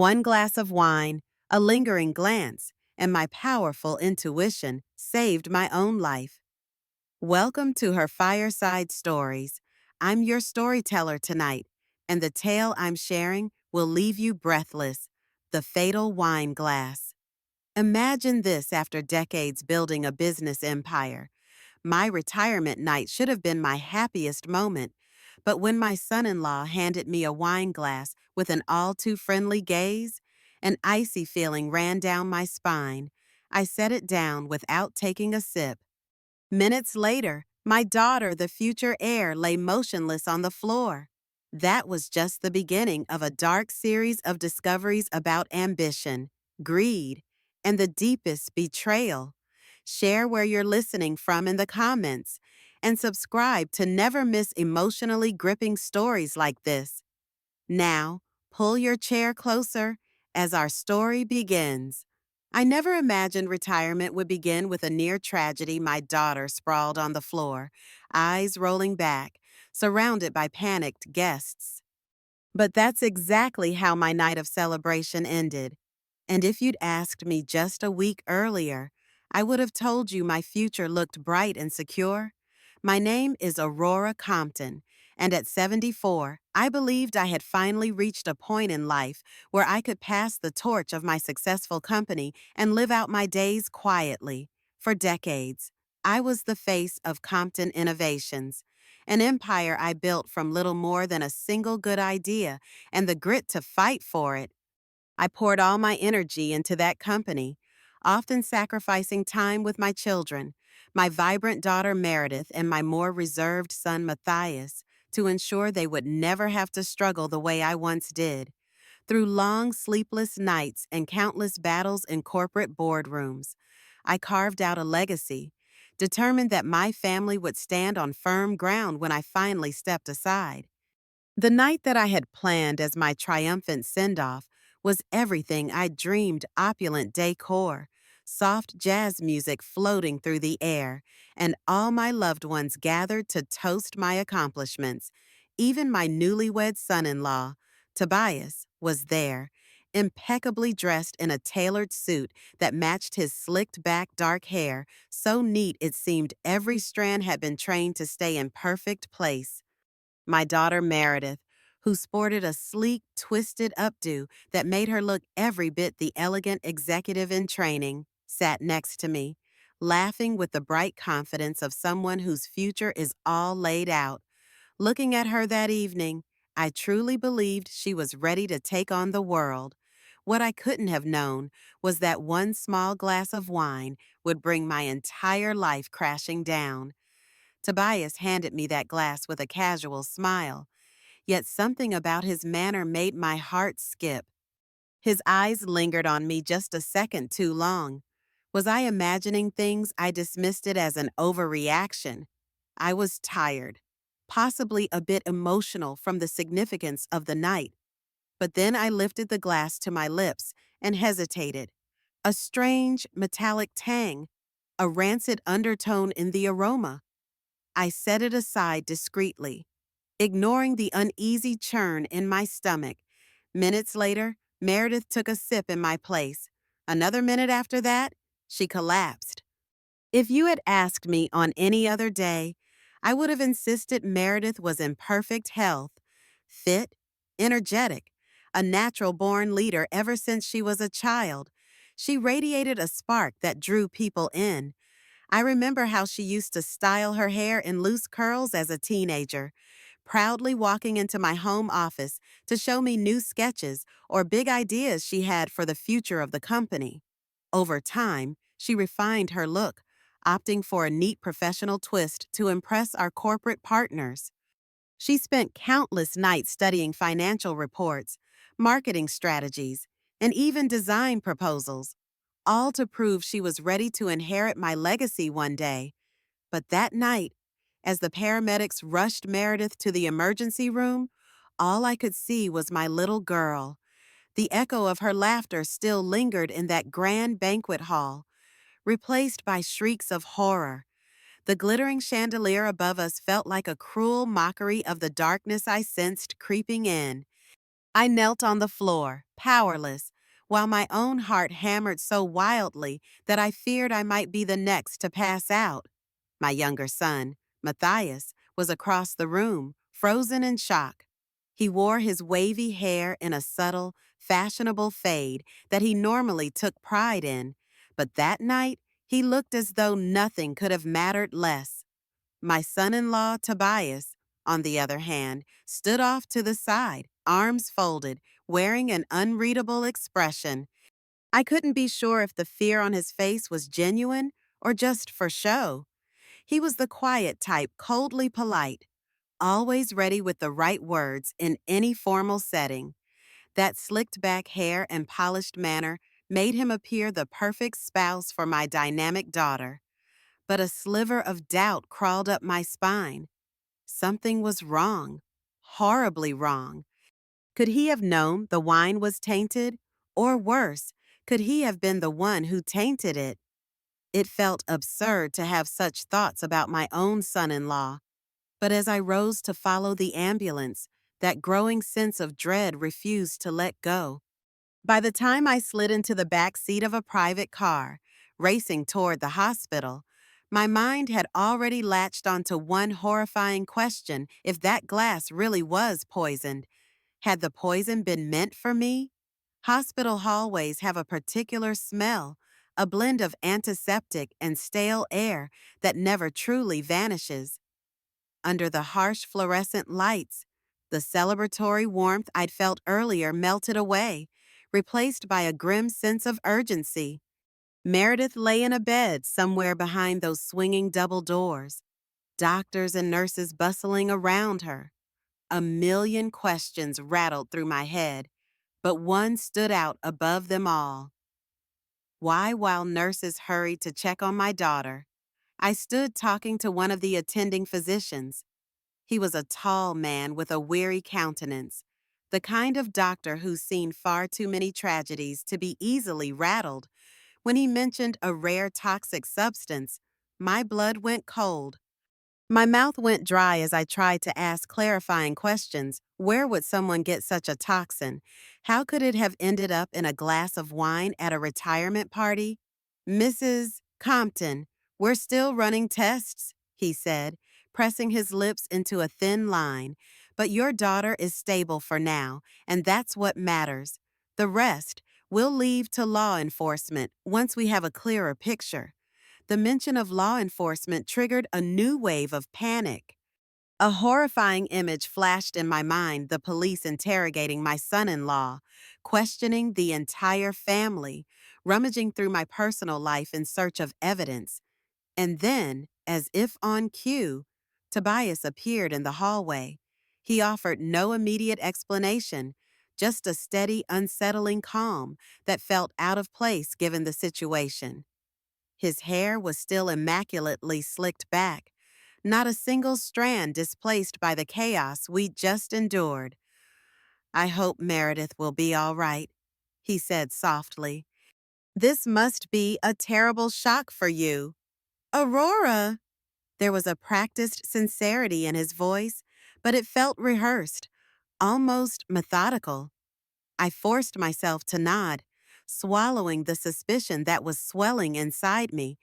One glass of wine, a lingering glance, and my powerful intuition saved my own life. Welcome to her Fireside Stories. I'm your storyteller tonight, and the tale I'm sharing will leave you breathless. The Fatal Wine Glass. Imagine this after decades building a business empire. My retirement night should have been my happiest moment, but when my son-in-law handed me a wine glass with an all-too-friendly gaze, an icy feeling ran down my spine. I set it down without taking a sip. Minutes later, my daughter, the future heir, lay motionless on the floor. That was just the beginning of a dark series of discoveries about ambition, greed, and the deepest betrayal. Share where you're listening from in the comments, and subscribe to never miss emotionally gripping stories like this. Now, pull your chair closer as our story begins. I never imagined retirement would begin with a near tragedy. My daughter sprawled on the floor, eyes rolling back, surrounded by panicked guests. But that's exactly how my night of celebration ended. And if you'd asked me just a week earlier, I would have told you my future looked bright and secure. My name is Aurora Compton, and at 74, I believed I had finally reached a point in life where I could pass the torch of my successful company and live out my days quietly. For decades, I was the face of Compton Innovations, an empire I built from little more than a single good idea and the grit to fight for it. I poured all my energy into that company, often sacrificing time with my children, my vibrant daughter Meredith and my more reserved son Matthias, to ensure they would never have to struggle the way I once did. Through long, sleepless nights and countless battles in corporate boardrooms, I carved out a legacy, determined that my family would stand on firm ground when I finally stepped aside. The night that I had planned as my triumphant send-off was everything I dreamed: opulent decor, soft jazz music floating through the air, and all my loved ones gathered to toast my accomplishments. Even my newlywed son-in-law, Tobias, was there, impeccably dressed in a tailored suit that matched his slicked-back dark hair, so neat it seemed every strand had been trained to stay in perfect place. My daughter Meredith, who sported a sleek, twisted updo that made her look every bit the elegant executive in training, sat next to me, laughing with the bright confidence of someone whose future is all laid out. Looking at her that evening, I truly believed she was ready to take on the world. What I couldn't have known was that one small glass of wine would bring my entire life crashing down. Tobias handed me that glass with a casual smile, yet something about his manner made my heart skip. His eyes lingered on me just a second too long. Was I imagining things? I dismissed it as an overreaction. I was tired, possibly a bit emotional from the significance of the night. But then I lifted the glass to my lips and hesitated. A strange, metallic tang, a rancid undertone in the aroma. I set it aside discreetly, ignoring the uneasy churn in my stomach. Minutes later, Meredith took a sip in my place. Another minute after that, she collapsed. If you had asked me on any other day, I would have insisted Meredith was in perfect health, fit, energetic, a natural-born leader ever since she was a child. She radiated a spark that drew people in. I remember how she used to style her hair in loose curls as a teenager, proudly walking into my home office to show me new sketches or big ideas she had for the future of the company. Over time, she refined her look, opting for a neat professional twist to impress our corporate partners. She spent countless nights studying financial reports, marketing strategies, and even design proposals, all to prove she was ready to inherit my legacy one day. But that night, as the paramedics rushed Meredith to the emergency room, all I could see was my little girl. The echo of her laughter still lingered in that grand banquet hall, replaced by shrieks of horror. The glittering chandelier above us felt like a cruel mockery of the darkness I sensed creeping in. I knelt on the floor, powerless, while my own heart hammered so wildly that I feared I might be the next to pass out. My younger son, Matthias, was across the room, frozen in shock. He wore his wavy hair in a subtle, fashionable fade that he normally took pride in, but that night he looked as though nothing could have mattered less. My son-in-law, Tobias, on the other hand, stood off to the side, arms folded, wearing an unreadable expression. I couldn't be sure if the fear on his face was genuine or just for show. He was the quiet type, coldly polite, always ready with the right words in any formal setting. That slicked back hair and polished manner made him appear the perfect spouse for my dynamic daughter. But a sliver of doubt crawled up my spine. Something was wrong, horribly wrong. Could he have known the wine was tainted? Or worse, could he have been the one who tainted it? It felt absurd to have such thoughts about my own son-in-law, but as I rose to follow the ambulance, that growing sense of dread refused to let go. By the time I slid into the back seat of a private car, racing toward the hospital, my mind had already latched onto one horrifying question: if that glass really was poisoned, had the poison been meant for me? Hospital hallways have a particular smell, a blend of antiseptic and stale air that never truly vanishes. Under the harsh fluorescent lights, the celebratory warmth I'd felt earlier melted away, replaced by a grim sense of urgency. Meredith lay in a bed somewhere behind those swinging double doors, doctors and nurses bustling around her. A million questions rattled through my head, but one stood out above them all. Why, while nurses hurried to check on my daughter, I stood talking to one of the attending physicians. He was a tall man with a weary countenance, the kind of doctor who's seen far too many tragedies to be easily rattled. When he mentioned a rare toxic substance, my blood went cold. My mouth went dry as I tried to ask clarifying questions. Where would someone get such a toxin? How could it have ended up in a glass of wine at a retirement party? Mrs. Compton, we're still running tests, he said, pressing his lips into a thin line. But your daughter is stable for now, and that's what matters. The rest, we'll leave to law enforcement once we have a clearer picture. The mention of law enforcement triggered a new wave of panic. A horrifying image flashed in my mind: the police interrogating my son-in-law, questioning the entire family, rummaging through my personal life in search of evidence. And then, as if on cue, Tobias appeared in the hallway. He offered no immediate explanation, just a steady, unsettling calm that felt out of place given the situation. His hair was still immaculately slicked back, not a single strand displaced by the chaos we'd just endured. I hope Meredith will be all right, he said softly. This must be a terrible shock for you. Aurora! There was a practiced sincerity in his voice, but it felt rehearsed, almost methodical. I forced myself to nod, swallowing the suspicion that was swelling inside me.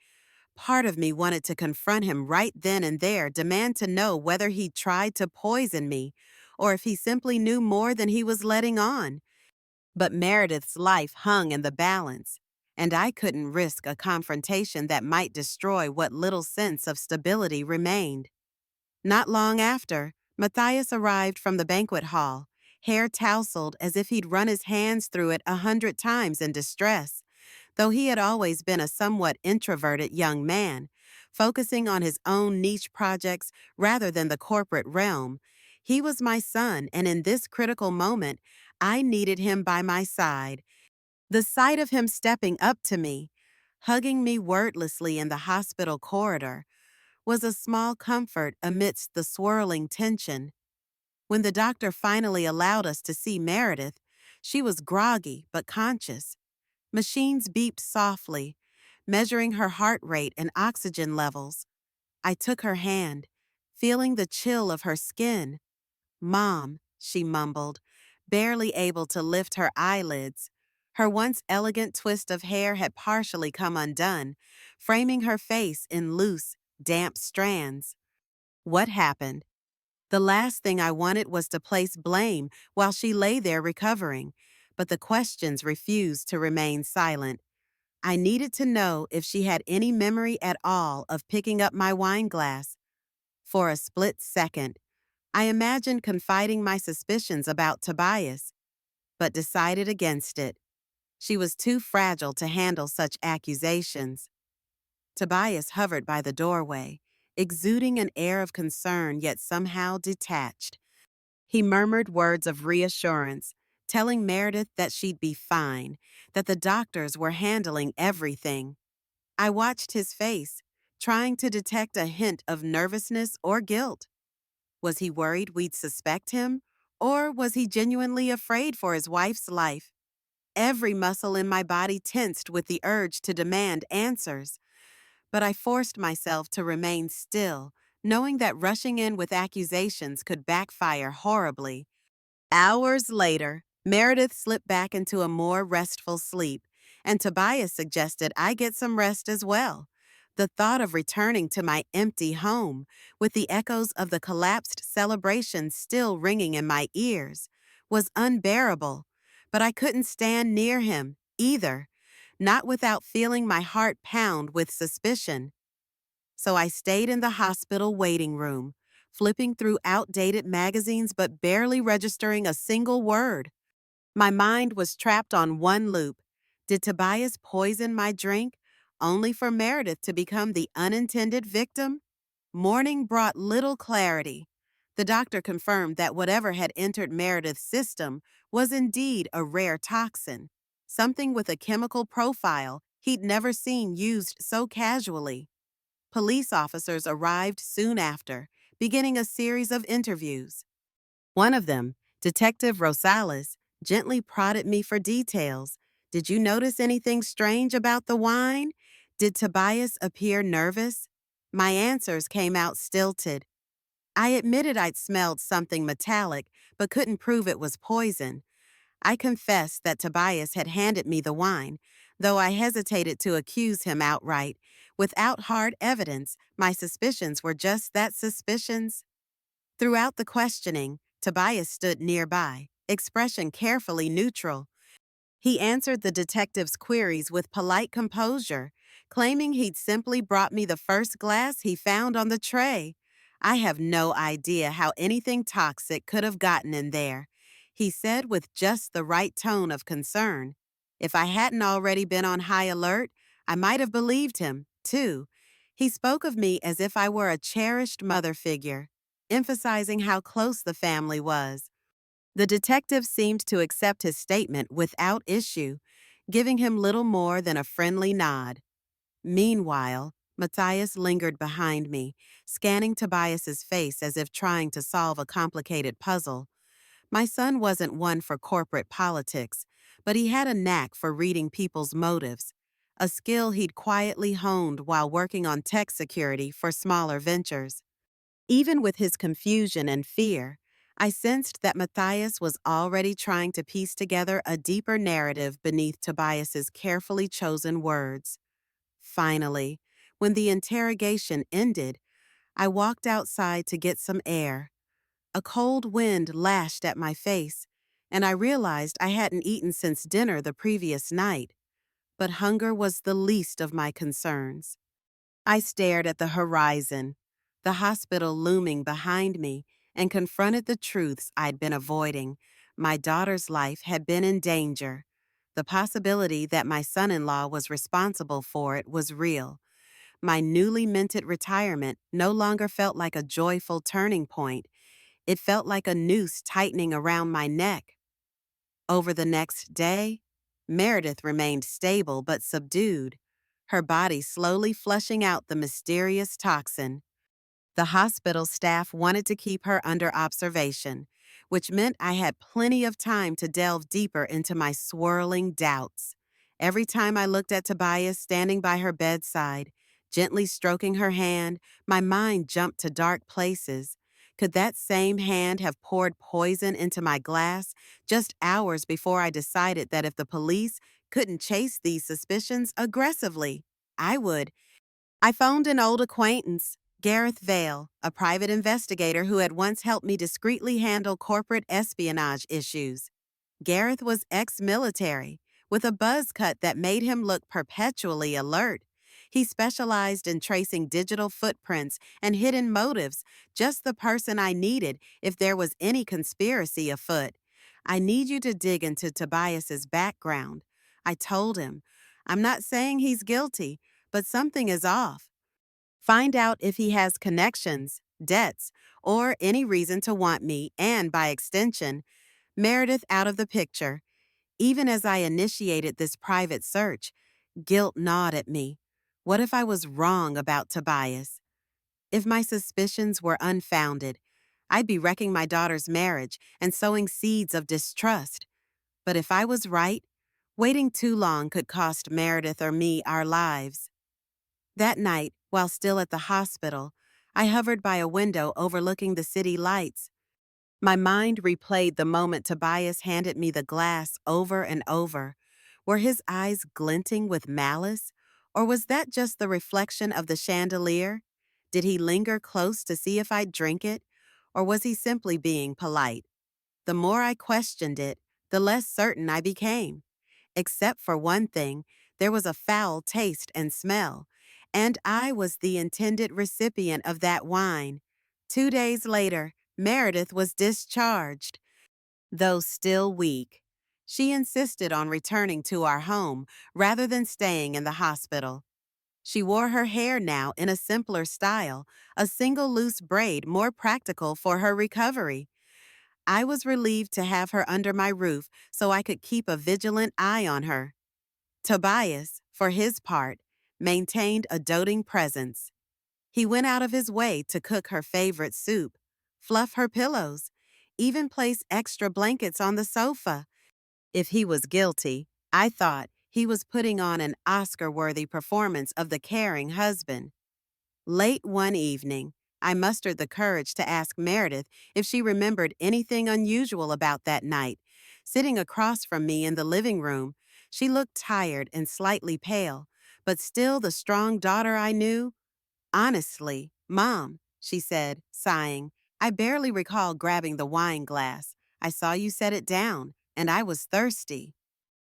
Part of me wanted to confront him right then and there, demand to know whether he tried to poison me or if he simply knew more than he was letting on. But Meredith's life hung in the balance, and I couldn't risk a confrontation that might destroy what little sense of stability remained. Not long after, Matthias arrived from the banquet hall, hair tousled as if he'd run his hands through it 100 times in distress. Though he had always been a somewhat introverted young man, focusing on his own niche projects rather than the corporate realm, he was my son, and in this critical moment, I needed him by my side. The sight of him stepping up to me, hugging me wordlessly in the hospital corridor, was a small comfort amidst the swirling tension. When the doctor finally allowed us to see Meredith, she was groggy but conscious. Machines beeped softly, measuring her heart rate and oxygen levels. I took her hand, feeling the chill of her skin. Mom, she mumbled, barely able to lift her eyelids. Her once elegant twist of hair had partially come undone, framing her face in loose, damp strands. What happened? The last thing I wanted was to place blame while she lay there recovering, but the questions refused to remain silent. I needed to know if she had any memory at all of picking up my wine glass. For a split second, I imagined confiding my suspicions about Tobias, but decided against it. She was too fragile to handle such accusations. Tobias hovered by the doorway, exuding an air of concern yet somehow detached. He murmured words of reassurance, telling Meredith that she'd be fine, that the doctors were handling everything. I watched his face, trying to detect a hint of nervousness or guilt. Was he worried we'd suspect him? Or was he genuinely afraid for his wife's life? Every muscle in my body tensed with the urge to demand answers. But I forced myself to remain still, knowing that rushing in with accusations could backfire horribly. Hours later, Meredith slipped back into a more restful sleep, and Tobias suggested I get some rest as well. The thought of returning to my empty home, with the echoes of the collapsed celebration still ringing in my ears, was unbearable. But I couldn't stand near him, either, not without feeling my heart pound with suspicion. So I stayed in the hospital waiting room, flipping through outdated magazines but barely registering a single word. My mind was trapped on one loop. Did Tobias poison my drink, only for Meredith to become the unintended victim? Morning brought little clarity. The doctor confirmed that whatever had entered Meredith's system was indeed a rare toxin, something with a chemical profile he'd never seen used so casually. Police officers arrived soon after, beginning a series of interviews. One of them, Detective Rosales, gently prodded me for details. Did you notice anything strange about the wine? Did Tobias appear nervous? My answers came out stilted. I admitted I'd smelled something metallic, but couldn't prove it was poison. I confessed that Tobias had handed me the wine, though I hesitated to accuse him outright. Without hard evidence, my suspicions were just that, suspicions. Throughout the questioning, Tobias stood nearby, expression carefully neutral. He answered the detective's queries with polite composure, claiming he'd simply brought me the first glass he found on the tray. I have no idea how anything toxic could have gotten in there, he said with just the right tone of concern. If I hadn't already been on high alert, I might have believed him, too. He spoke of me as if I were a cherished mother figure, emphasizing how close the family was. The detective seemed to accept his statement without issue, giving him little more than a friendly nod. Meanwhile, Matthias lingered behind me, scanning Tobias's face as if trying to solve a complicated puzzle. My son wasn't one for corporate politics, but he had a knack for reading people's motives, a skill he'd quietly honed while working on tech security for smaller ventures. Even with his confusion and fear, I sensed that Matthias was already trying to piece together a deeper narrative beneath Tobias's carefully chosen words. Finally, when the interrogation ended, I walked outside to get some air. A cold wind lashed at my face, and I realized I hadn't eaten since dinner the previous night. But hunger was the least of my concerns. I stared at the horizon, the hospital looming behind me, and confronted the truths I'd been avoiding. My daughter's life had been in danger. The possibility that my son-in-law was responsible for it was real. My newly minted retirement no longer felt like a joyful turning point. It felt like a noose tightening around my neck. Over the next day, Meredith remained stable but subdued, her body slowly flushing out the mysterious toxin. The hospital staff wanted to keep her under observation, which meant I had plenty of time to delve deeper into my swirling doubts. Every time I looked at Tobias standing by her bedside, gently stroking her hand, my mind jumped to dark places. Could that same hand have poured poison into my glass just hours before I decided that if the police couldn't chase these suspicions aggressively, I would? I phoned an old acquaintance, Gareth Vale, a private investigator who had once helped me discreetly handle corporate espionage issues. Gareth was ex-military, with a buzz cut that made him look perpetually alert. He specialized in tracing digital footprints and hidden motives, just the person I needed if there was any conspiracy afoot. I need you to dig into Tobias's background. I told him. I'm not saying he's guilty, but something is off. Find out if he has connections, debts, or any reason to want me, and by extension, Meredith out of the picture. Even as I initiated this private search, guilt gnawed at me. What if I was wrong about Tobias? If my suspicions were unfounded, I'd be wrecking my daughter's marriage and sowing seeds of distrust. But if I was right, waiting too long could cost Meredith or me our lives. That night, while still at the hospital, I hovered by a window overlooking the city lights. My mind replayed the moment Tobias handed me the glass over and over. Were his eyes glinting with malice? Or was that just the reflection of the chandelier? Did he linger close to see if I'd drink it? Or was he simply being polite? The more I questioned it, the less certain I became. Except for one thing, there was a foul taste and smell, and I was the intended recipient of that wine. 2 days later, Meredith was discharged. Though still weak, she insisted on returning to our home rather than staying in the hospital. She wore her hair now in a simpler style, a single loose braid more practical for her recovery. I was relieved to have her under my roof so I could keep a vigilant eye on her. Tobias, for his part, maintained a doting presence. He went out of his way to cook her favorite soup, fluff her pillows, even place extra blankets on the sofa. If he was guilty, I thought he was putting on an Oscar-worthy performance of the caring husband. Late one evening, I mustered the courage to ask Meredith if she remembered anything unusual about that night. Sitting across from me in the living room, she looked tired and slightly pale, but still the strong daughter I knew. Honestly, Mom, she said, sighing, I barely recall grabbing the wine glass. I saw you set it down, and I was thirsty.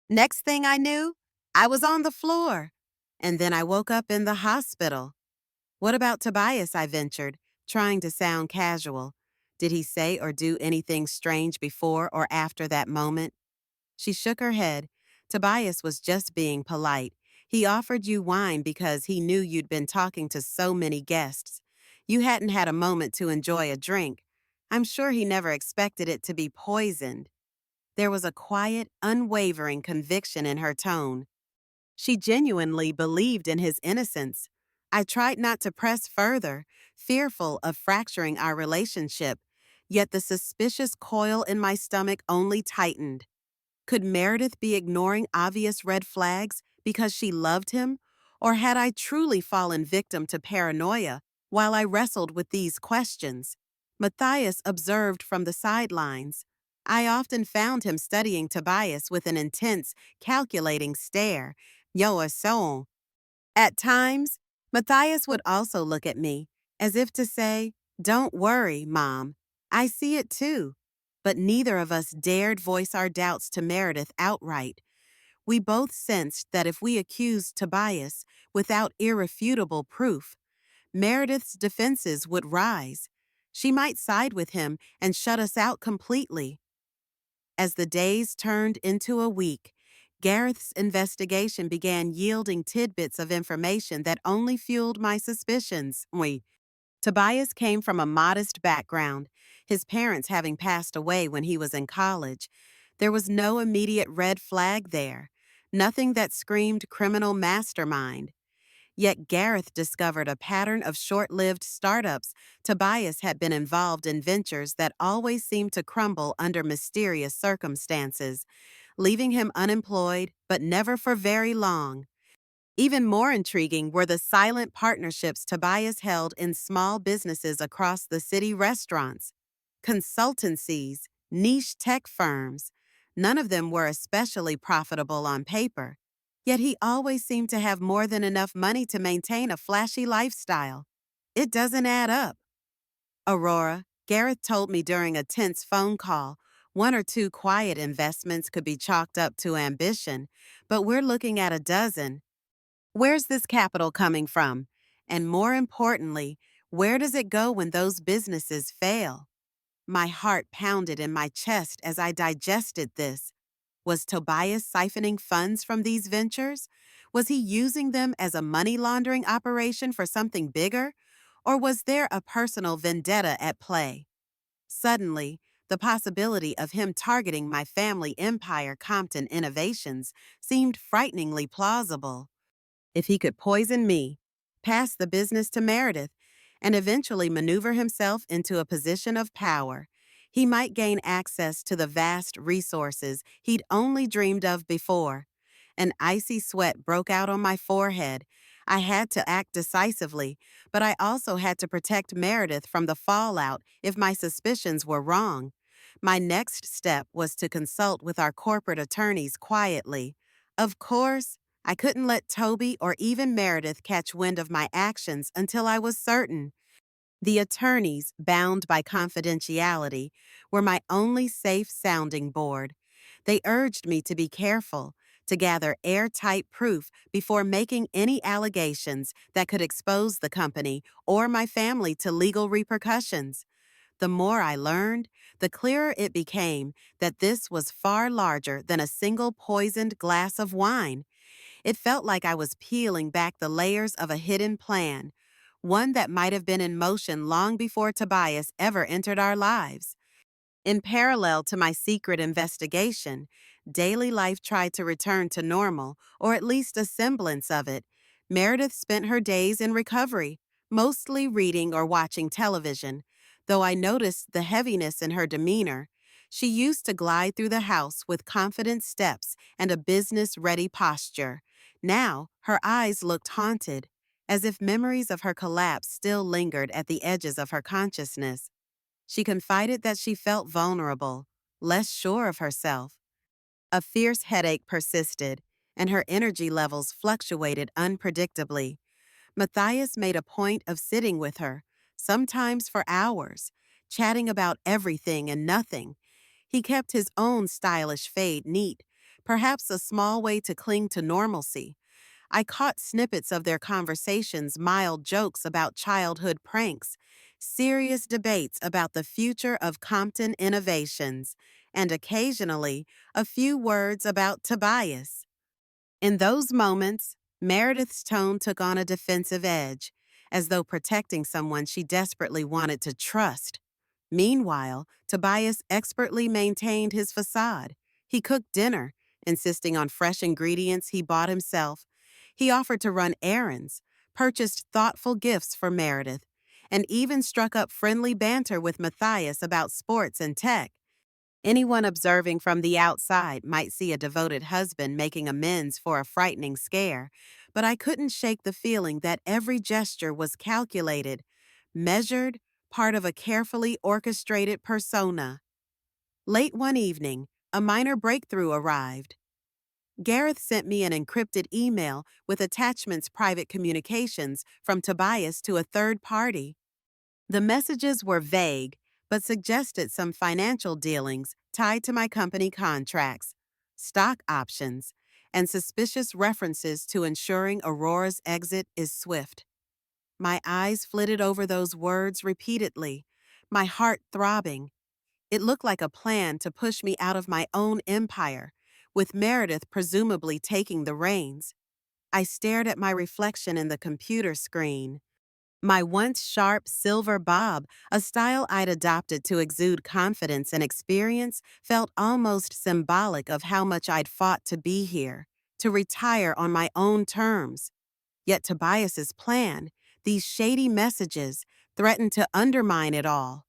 Next thing I knew, I was on the floor. And then I woke up in the hospital. What about Tobias? I ventured, trying to sound casual. Did he say or do anything strange before or after that moment? She shook her head. Tobias was just being polite. He offered you wine because he knew you'd been talking to so many guests. You hadn't had a moment to enjoy a drink. I'm sure he never expected it to be poisoned. There was a quiet, unwavering conviction in her tone. She genuinely believed in his innocence. I tried not to press further, fearful of fracturing our relationship, yet the suspicious coil in my stomach only tightened. Could Meredith be ignoring obvious red flags because she loved him? Or had I truly fallen victim to paranoia while I wrestled with these questions? Matthias observed from the sidelines. I often found him studying Tobias with an intense, calculating stare. Yo, son. At times, Matthias would also look at me, as if to say, Don't worry, Mom. I see it too. But neither of us dared voice our doubts to Meredith outright. We both sensed that if we accused Tobias without irrefutable proof, Meredith's defenses would rise. She might side with him and shut us out completely. As the days turned into a week, Gareth's investigation began yielding tidbits of information that only fueled my suspicions. Tobias came from a modest background, his parents having passed away when he was in college. There was no immediate red flag there, nothing that screamed criminal mastermind. Yet Gareth discovered a pattern of short-lived startups. Tobias had been involved in ventures that always seemed to crumble under mysterious circumstances, leaving him unemployed, but never for very long. Even more intriguing were the silent partnerships Tobias held in small businesses across the city: restaurants, consultancies, niche tech firms. None of them were especially profitable on paper, yet he always seemed to have more than enough money to maintain a flashy lifestyle. It doesn't add up. Aurora, Gareth told me during a tense phone call, one or two quiet investments could be chalked up to ambition, but we're looking at a dozen. Where's this capital coming from? And more importantly, where does it go when those businesses fail? My heart pounded in my chest as I digested this. Was Tobias siphoning funds from these ventures? Was he using them as a money laundering operation for something bigger? Or was there a personal vendetta at play? Suddenly, the possibility of him targeting my family empire, Compton Innovations, seemed frighteningly plausible. If he could poison me, pass the business to Meredith, and eventually maneuver himself into a position of power, he might gain access to the vast resources he'd only dreamed of before. An icy sweat broke out on my forehead. I had to act decisively, but I also had to protect Meredith from the fallout if my suspicions were wrong. My next step was to consult with our corporate attorneys quietly. Of course, I couldn't let Toby or even Meredith catch wind of my actions until I was certain. The attorneys, bound by confidentiality, were my only safe sounding board. They urged me to be careful, to gather airtight proof before making any allegations that could expose the company or my family to legal repercussions. The more I learned, the clearer it became that this was far larger than a single poisoned glass of wine. It felt like I was peeling back the layers of a hidden plan, one that might have been in motion long before Tobias ever entered our lives. In parallel to my secret investigation, daily life tried to return to normal, or at least a semblance of it. Meredith spent her days in recovery, mostly reading or watching television. Though I noticed the heaviness in her demeanor, she used to glide through the house with confident steps and a business-ready posture. Now, her eyes looked haunted, as if memories of her collapse still lingered at the edges of her consciousness. She confided that she felt vulnerable, less sure of herself. A fierce headache persisted, and her energy levels fluctuated unpredictably. Matthias made a point of sitting with her, sometimes for hours, chatting about everything and nothing. He kept his own stylish fade neat, perhaps a small way to cling to normalcy. I caught snippets of their conversations, mild jokes about childhood pranks, serious debates about the future of Compton Innovations, and occasionally a few words about Tobias. In those moments, Meredith's tone took on a defensive edge, as though protecting someone she desperately wanted to trust. Meanwhile, Tobias expertly maintained his facade. He cooked dinner, insisting on fresh ingredients he bought himself. He offered to run errands, purchased thoughtful gifts for Meredith, and even struck up friendly banter with Matthias about sports and tech. Anyone observing from the outside might see a devoted husband making amends for a frightening scare, but I couldn't shake the feeling that every gesture was calculated, measured, part of a carefully orchestrated persona. Late one evening, a minor breakthrough arrived. Gareth sent me an encrypted email with attachments: private communications from Tobias to a third party. The messages were vague, but suggested some financial dealings tied to my company contracts, stock options, and suspicious references to ensuring Aurora's exit is swift. My eyes flitted over those words repeatedly, my heart throbbing. It looked like a plan to push me out of my own empire, with Meredith presumably taking the reins. I stared at my reflection in the computer screen. My once sharp silver bob, a style I'd adopted to exude confidence and experience, felt almost symbolic of how much I'd fought to be here, to retire on my own terms. Yet Tobias's plan, these shady messages, threatened to undermine it all.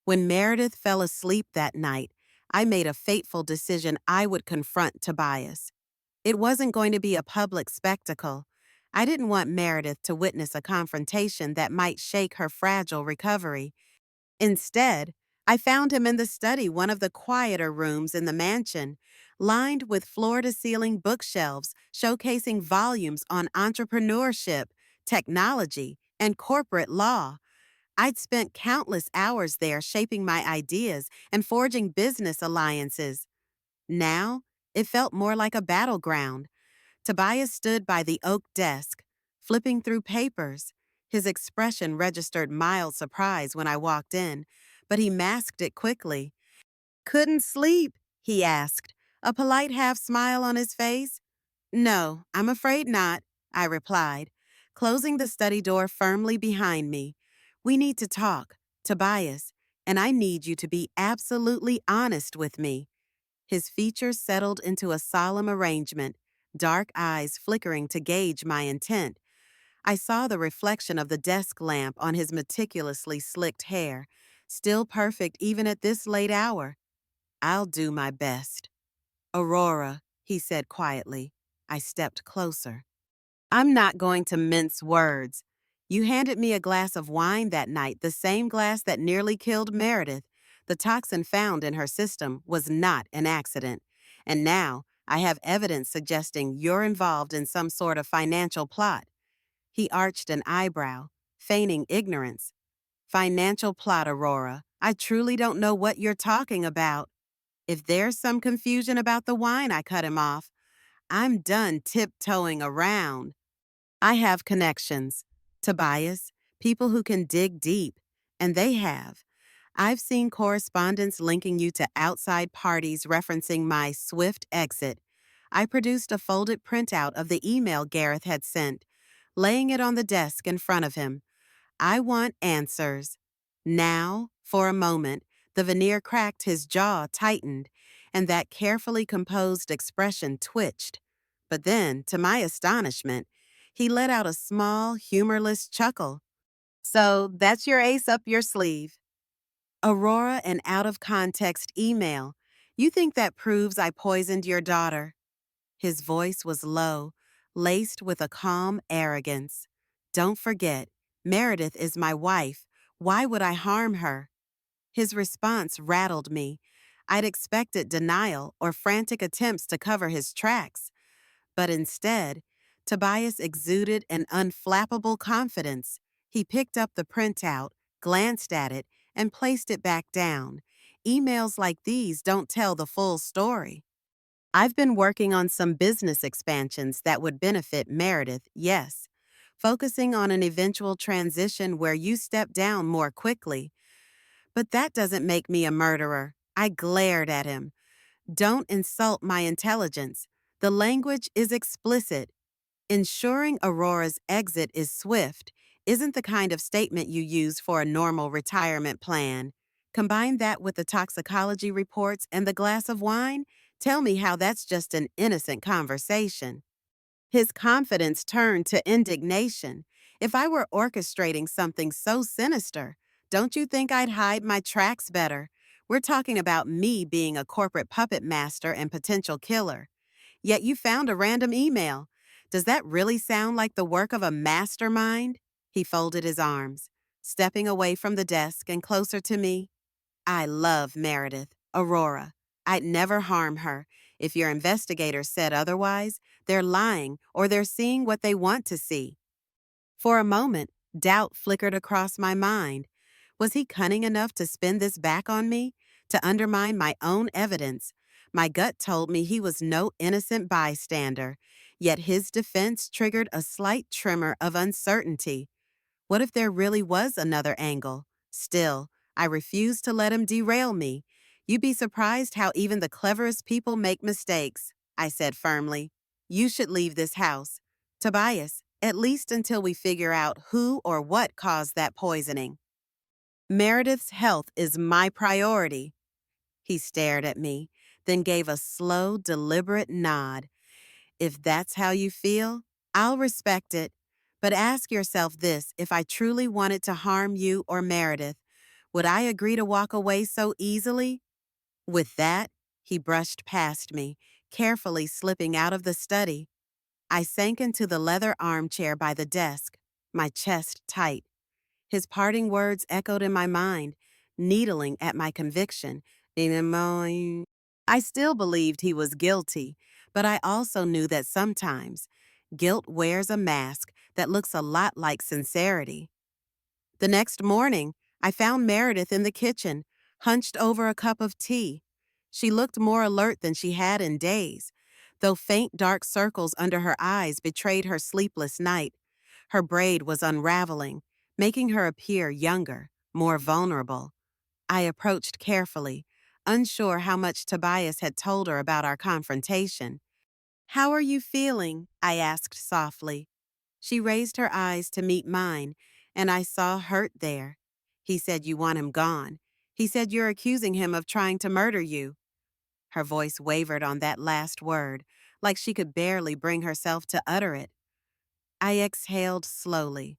When Meredith fell asleep that night, I made a fateful decision: I would confront Tobias. It wasn't going to be a public spectacle. I didn't want Meredith to witness a confrontation that might shake her fragile recovery. Instead, I found him in the study, one of the quieter rooms in the mansion, lined with floor to ceiling bookshelves showcasing volumes on entrepreneurship, technology, and corporate law. I'd spent countless hours there shaping my ideas and forging business alliances. Now, it felt more like a battleground. Tobias stood by the oak desk, flipping through papers. His expression registered mild surprise when I walked in, but he masked it quickly. "Couldn't sleep?" he asked, a polite half smile on his face. "No, I'm afraid not," I replied, closing the study door firmly behind me. "We need to talk, Tobias, and I need you to be absolutely honest with me." His features settled into a solemn arrangement, dark eyes flickering to gauge my intent. I saw the reflection of the desk lamp on his meticulously slicked hair, still perfect even at this late hour. "I'll do my best." "Aurora," he said quietly. I stepped closer. "I'm not going to mince words. You handed me a glass of wine that night, the same glass that nearly killed Meredith. The toxin found in her system was not an accident. And now I have evidence suggesting you're involved in some sort of financial plot." He arched an eyebrow, feigning ignorance. "Financial plot, Aurora. I truly don't know what you're talking about." "If there's some confusion about the wine," I cut him off, "I'm done tiptoeing around. I have connections, Tobias, people who can dig deep, and they have. I've seen correspondence linking you to outside parties referencing my swift exit. I produced a folded printout of the email Gareth had sent, laying it on the desk in front of him. I want answers. Now, for a moment, the veneer cracked, his jaw tightened, and that carefully composed expression twitched. But then, to my astonishment, he let out a small, humorless chuckle. "So that's your ace up your sleeve. Aurora, an out of context email. You think that proves I poisoned your daughter?" His voice was low, laced with a calm arrogance. "Don't forget, Meredith is my wife. Why would I harm her?" His response rattled me. I'd expected denial or frantic attempts to cover his tracks. But instead, Tobias exuded an unflappable confidence. He picked up the printout, glanced at it, and placed it back down. Emails like these don't tell the full story. "I've been working on some business expansions that would benefit Meredith, yes. Focusing on an eventual transition where you step down more quickly. But that doesn't make me a murderer." I glared at him. "Don't insult my intelligence. The language is explicit. Ensuring Aurora's exit is swift isn't the kind of statement you use for a normal retirement plan. Combine that with the toxicology reports and the glass of wine, tell me how that's just an innocent conversation." His confidence turned to indignation. "If I were orchestrating something so sinister, don't you think I'd hide my tracks better? We're talking about me being a corporate puppet master and potential killer. Yet you found a random email. Does that really sound like the work of a mastermind?" He folded his arms, stepping away from the desk and closer to me. "I love Meredith, Aurora. I'd never harm her. If your investigators said otherwise, they're lying or they're seeing what they want to see." For a moment, doubt flickered across my mind. Was he cunning enough to spin this back on me? To undermine my own evidence? My gut told me he was no innocent bystander, yet his defense triggered a slight tremor of uncertainty. What if there really was another angle? Still, I refused to let him derail me. "You'd be surprised how even the cleverest people make mistakes," I said firmly. "You should leave this house. Tobias, at least until we figure out who or what caused that poisoning. Meredith's health is my priority." He stared at me, then gave a slow, deliberate nod. "If that's how you feel, I'll respect it. But ask yourself this: if I truly wanted to harm you or Meredith, would I agree to walk away so easily?" With that, he brushed past me, carefully slipping out of the study. I sank into the leather armchair by the desk, my chest tight. His parting words echoed in my mind, needling at my conviction. I still believed he was guilty, but I also knew that sometimes guilt wears a mask that looks a lot like sincerity. The next morning, I found Meredith in the kitchen, hunched over a cup of tea. She looked more alert than she had in days, though faint dark circles under her eyes betrayed her sleepless night. Her braid was unraveling, making her appear younger, more vulnerable. I approached carefully, unsure how much Tobias had told her about our confrontation. "How are you feeling?" I asked softly. She raised her eyes to meet mine, and I saw hurt there. "He said you want him gone. He said you're accusing him of trying to murder you." Her voice wavered on that last word, like she could barely bring herself to utter it. I exhaled slowly.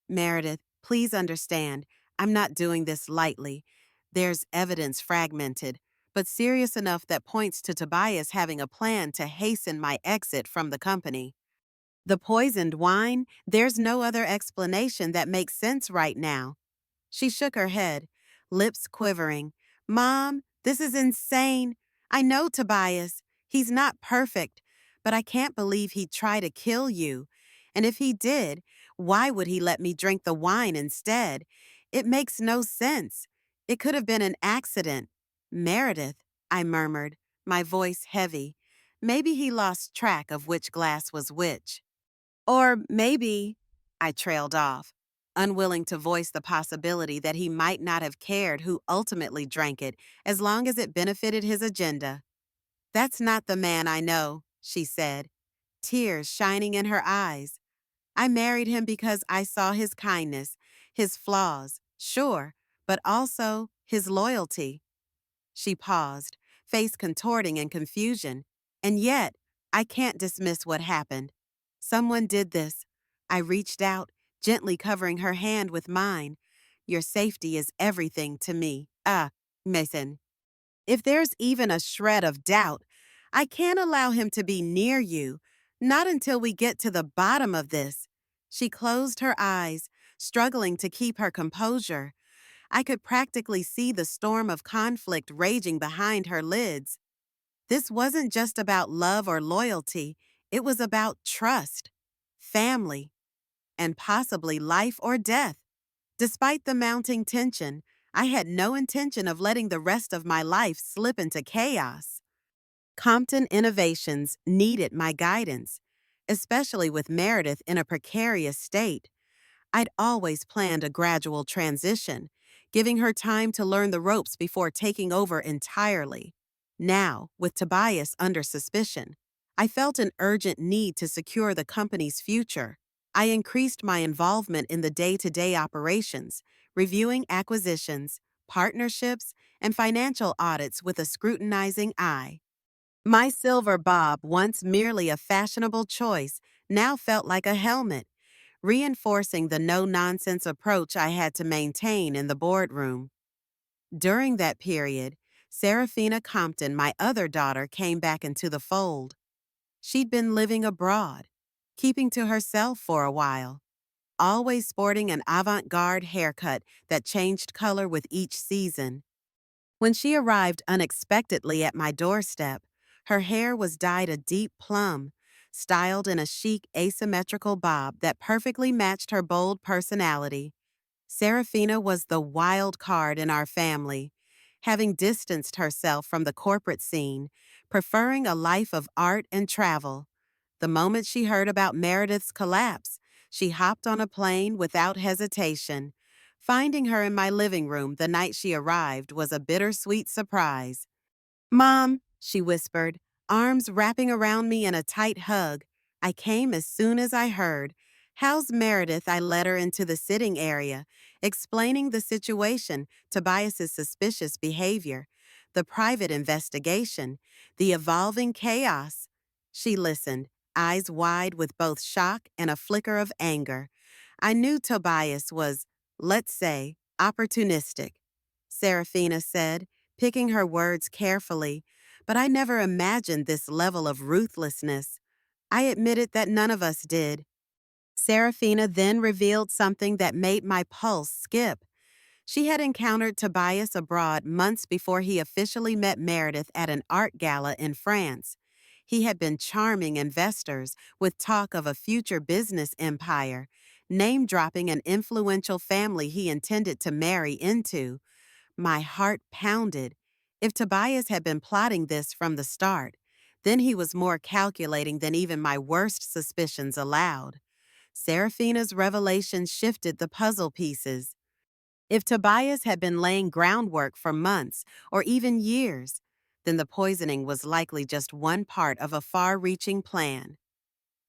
"Meredith, please understand, I'm not doing this lightly. There's evidence fragmented, but serious enough that points to Tobias having a plan to hasten my exit from the company. The poisoned wine, there's no other explanation that makes sense right now." She shook her head, lips quivering. "Mom, this is insane. I know Tobias. He's not perfect, but I can't believe he'd try to kill you. And if he did, why would he let me drink the wine instead? It makes no sense. It could have been an accident." "Meredith," I murmured, my voice heavy. Maybe he lost track of which glass was which. Or maybe, I trailed off, unwilling to voice the possibility that he might not have cared who ultimately drank it as long as it benefited his agenda. "That's not the man I know," she said, tears shining in her eyes. "I married him because I saw his kindness, his flaws, sure, but also his loyalty." She paused, face contorting in confusion. "And yet, I can't dismiss what happened. Someone did this." I reached out, gently covering her hand with mine. "Your safety is everything to me. Mason. If there's even a shred of doubt, I can't allow him to be near you. Not until we get to the bottom of this." She closed her eyes, struggling to keep her composure. I could practically see the storm of conflict raging behind her lids. This wasn't just about love or loyalty, it was about trust, family, and possibly life or death. Despite the mounting tension, I had no intention of letting the rest of my life slip into chaos. Compton Innovations needed my guidance, especially with Meredith in a precarious state. I'd always planned a gradual transition, giving her time to learn the ropes before taking over entirely. Now, with Tobias under suspicion, I felt an urgent need to secure the company's future. I increased my involvement in the day-to-day operations, reviewing acquisitions, partnerships, and financial audits with a scrutinizing eye. My silver bob, once merely a fashionable choice, now felt like a helmet, reinforcing the no-nonsense approach I had to maintain in the boardroom. During that period, Serafina Compton, my other daughter, came back into the fold. She'd been living abroad, keeping to herself for a while, always sporting an avant-garde haircut that changed color with each season. When she arrived unexpectedly at my doorstep, her hair was dyed a deep plum, styled in a chic asymmetrical bob that perfectly matched her bold personality. Serafina was the wild card in our family, having distanced herself from the corporate scene, preferring a life of art and travel. The moment she heard about Meredith's collapse, she hopped on a plane without hesitation. Finding her in my living room the night she arrived was a bittersweet surprise. "Mom," she whispered, arms wrapping around me in a tight hug. I came as soon as I heard. "How's Meredith?" I led her into the sitting area, explaining the situation, Tobias's suspicious behavior, the private investigation, the evolving chaos. She listened, eyes wide with both shock and a flicker of anger. I knew Tobias was, let's say, opportunistic, Serafina said, picking her words carefully, but I never imagined this level of ruthlessness. I admitted that none of us did. Serafina then revealed something that made my pulse skip. She had encountered Tobias abroad months before he officially met Meredith at an art gala in France. He had been charming investors with talk of a future business empire, name-dropping an influential family he intended to marry into. My heart pounded. If Tobias had been plotting this from the start, then he was more calculating than even my worst suspicions allowed. Serafina's revelation shifted the puzzle pieces. If Tobias had been laying groundwork for months or even years, then the poisoning was likely just one part of a far-reaching plan.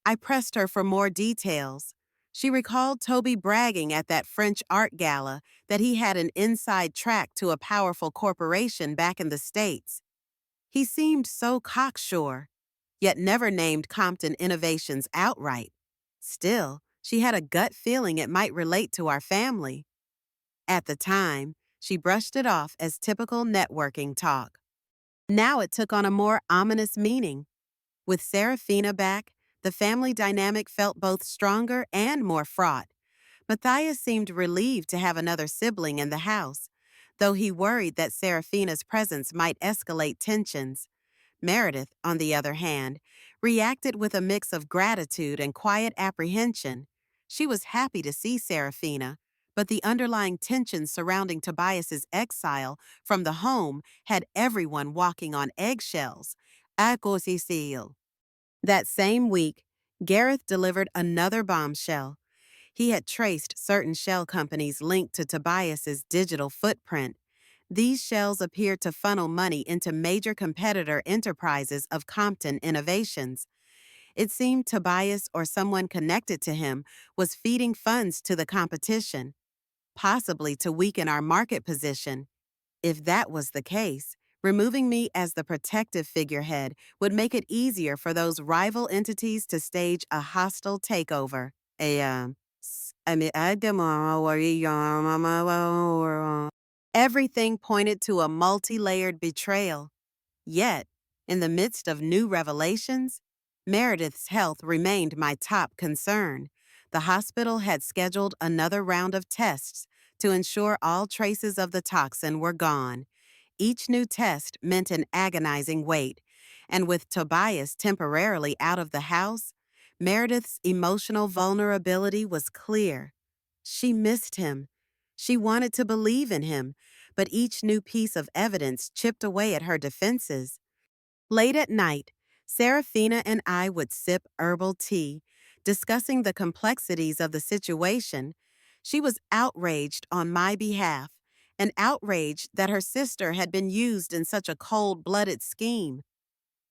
I pressed her for more details. She recalled Toby bragging at that French art gala that he had an inside track to a powerful corporation back in the States. He seemed so cocksure, yet never named Compton Innovations outright. Still, she had a gut feeling it might relate to our family. At the time, she brushed it off as typical networking talk. Now it took on a more ominous meaning. With Serafina back, the family dynamic felt both stronger and more fraught. Matthias seemed relieved to have another sibling in the house, though he worried that Serafina's presence might escalate tensions. Meredith, on the other hand, reacted with a mix of gratitude and quiet apprehension. She was happy to see Serafina, but the underlying tension surrounding Tobias's exile from the home had everyone walking on eggshells. À cause Cécile. That same week, Gareth delivered another bombshell. He had traced certain shell companies linked to Tobias's digital footprint. These shells appeared to funnel money into major competitor enterprises of Compton Innovations. It seemed Tobias or someone connected to him was feeding funds to the competition, possibly to weaken our market position. If that was the case, removing me as the protective figurehead would make it easier for those rival entities to stage a hostile takeover. Everything pointed to a multi-layered betrayal. Yet, in the midst of new revelations, Meredith's health remained my top concern. The hospital had scheduled another round of tests to ensure all traces of the toxin were gone. Each new test meant an agonizing wait, and with Tobias temporarily out of the house, Meredith's emotional vulnerability was clear. She missed him. She wanted to believe in him, but each new piece of evidence chipped away at her defenses. Late at night, Serafina and I would sip herbal tea, discussing the complexities of the situation. She was outraged on my behalf, an outrage that her sister had been used in such a cold-blooded scheme.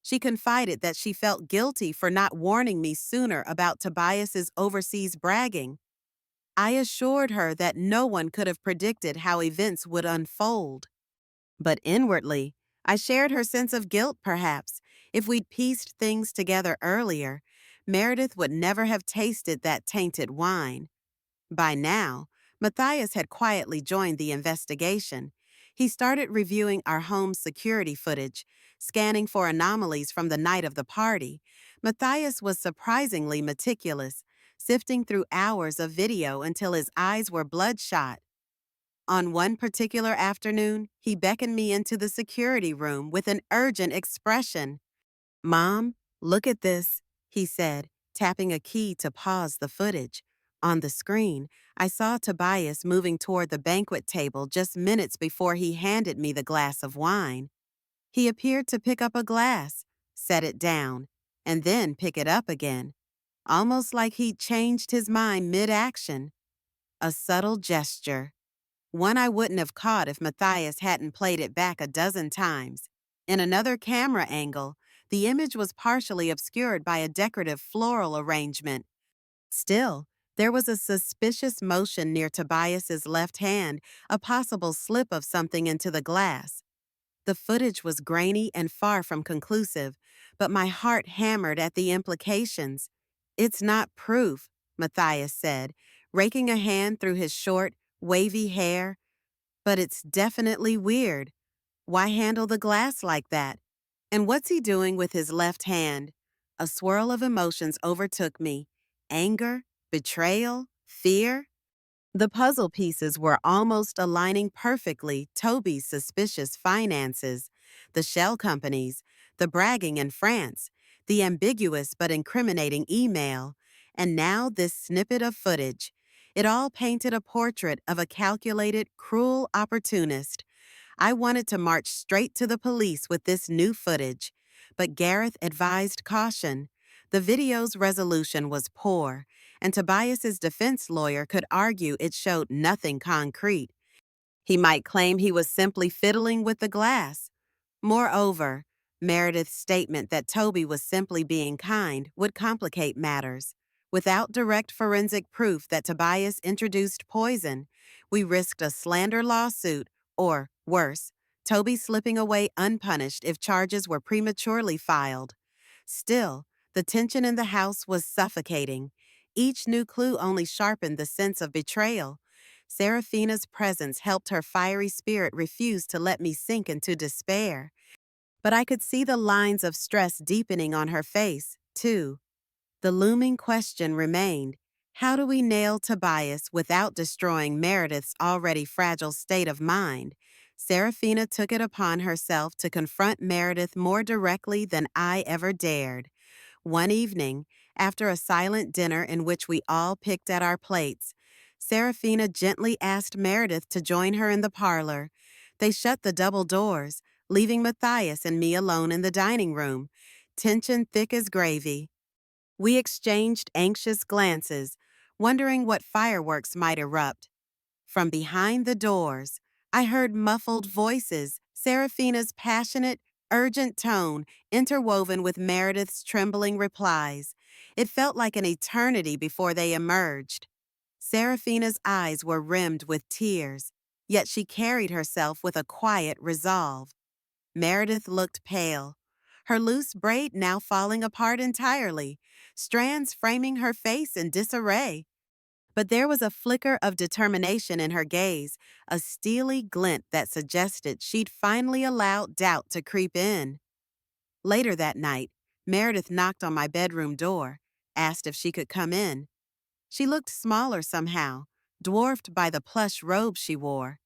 She confided that she felt guilty for not warning me sooner about Tobias's overseas bragging. I assured her that no one could have predicted how events would unfold. But inwardly, I shared her sense of guilt, perhaps. If we'd pieced things together earlier, Meredith would never have tasted that tainted wine. By now, Matthias had quietly joined the investigation. He started reviewing our home's security footage, scanning for anomalies from the night of the party. Matthias was surprisingly meticulous, sifting through hours of video until his eyes were bloodshot. On one particular afternoon, he beckoned me into the security room with an urgent expression. "Mom, look at this," he said, tapping a key to pause the footage. On the screen, I saw Tobias moving toward the banquet table just minutes before he handed me the glass of wine. He appeared to pick up a glass, set it down, and then pick it up again, almost like he'd changed his mind mid-action. A subtle gesture. One I wouldn't have caught if Matthias hadn't played it back a dozen times. In another camera angle, the image was partially obscured by a decorative floral arrangement. Still, there was a suspicious motion near Tobias's left hand, a possible slip of something into the glass. The footage was grainy and far from conclusive, but my heart hammered at the implications. "It's not proof," Matthias said, raking a hand through his short, wavy hair. "But it's definitely weird. Why handle the glass like that? And what's he doing with his left hand?" A swirl of emotions overtook me: anger, betrayal, fear. The puzzle pieces were almost aligning perfectly: Toby's suspicious finances, the shell companies, the bragging in France, the ambiguous but incriminating email, and now this snippet of footage. It all painted a portrait of a calculated, cruel opportunist. I wanted to march straight to the police with this new footage, but Gareth advised caution. The video's resolution was poor, and Tobias's defense lawyer could argue it showed nothing concrete. He might claim he was simply fiddling with the glass. Moreover, Meredith's statement that Toby was simply being kind would complicate matters. Without direct forensic proof that Tobias introduced poison, we risked a slander lawsuit, or, worse, Toby slipping away unpunished if charges were prematurely filed. Still, the tension in the house was suffocating. Each new clue only sharpened the sense of betrayal. Seraphina's presence helped her fiery spirit refuse to let me sink into despair. But I could see the lines of stress deepening on her face, too. The looming question remained: how do we nail Tobias without destroying Meredith's already fragile state of mind? Seraphina took it upon herself to confront Meredith more directly than I ever dared. One evening, after a silent dinner in which we all picked at our plates, Seraphina gently asked Meredith to join her in the parlor. They shut the double doors, leaving Matthias and me alone in the dining room, tension thick as gravy. We exchanged anxious glances, wondering what fireworks might erupt. From behind the doors, I heard muffled voices, Seraphina's passionate, urgent tone interwoven with Meredith's trembling replies. It felt like an eternity before they emerged. Seraphina's eyes were rimmed with tears, yet she carried herself with a quiet resolve. Meredith looked pale, her loose braid now falling apart entirely, strands framing her face in disarray. But there was a flicker of determination in her gaze, a steely glint that suggested she'd finally allowed doubt to creep in. Later that night, Meredith knocked on my bedroom door, asked if she could come in. She looked smaller somehow, dwarfed by the plush robe she wore.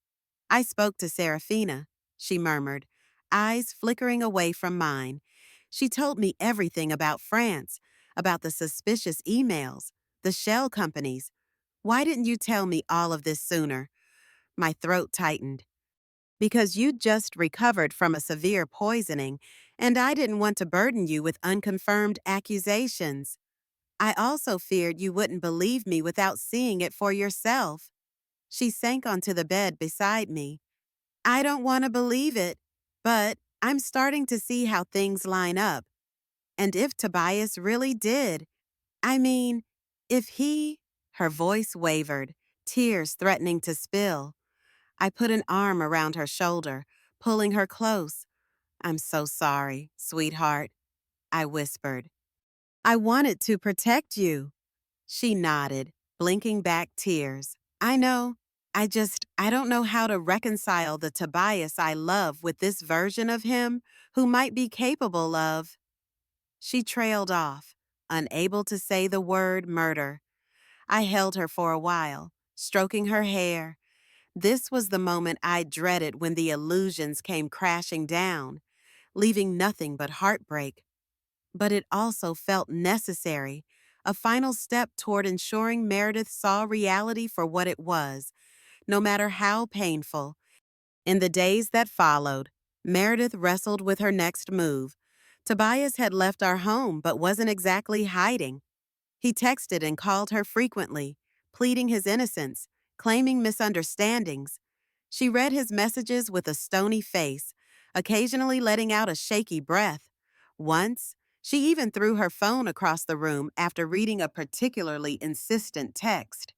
"I spoke to Seraphina," she murmured, eyes flickering away from mine. "She told me everything about France, about the suspicious emails, the shell companies. Why didn't you tell me all of this sooner?" My throat tightened. "Because you'd just recovered from a severe poisoning, and I didn't want to burden you with unconfirmed accusations. I also feared you wouldn't believe me without seeing it for yourself." She sank onto the bed beside me. "I don't want to believe it, but I'm starting to see how things line up. And if Tobias really did, I mean, if he—" Her voice wavered, tears threatening to spill. I put an arm around her shoulder, pulling her close. "I'm so sorry, sweetheart," I whispered. "I wanted to protect you." She nodded, blinking back tears. "I know. I don't know how to reconcile the Tobias I love with this version of him who might be capable of—" She trailed off, unable to say the word murder. I held her for a while, stroking her hair. This was the moment I dreaded when the illusions came crashing down, leaving nothing but heartbreak. But it also felt necessary, a final step toward ensuring Meredith saw reality for what it was, no matter how painful. In the days that followed, Meredith wrestled with her next move. Tobias had left our home but wasn't exactly hiding. He texted and called her frequently, pleading his innocence, claiming misunderstandings. She read his messages with a stony face, occasionally letting out a shaky breath. Once, she even threw her phone across the room after reading a particularly insistent text.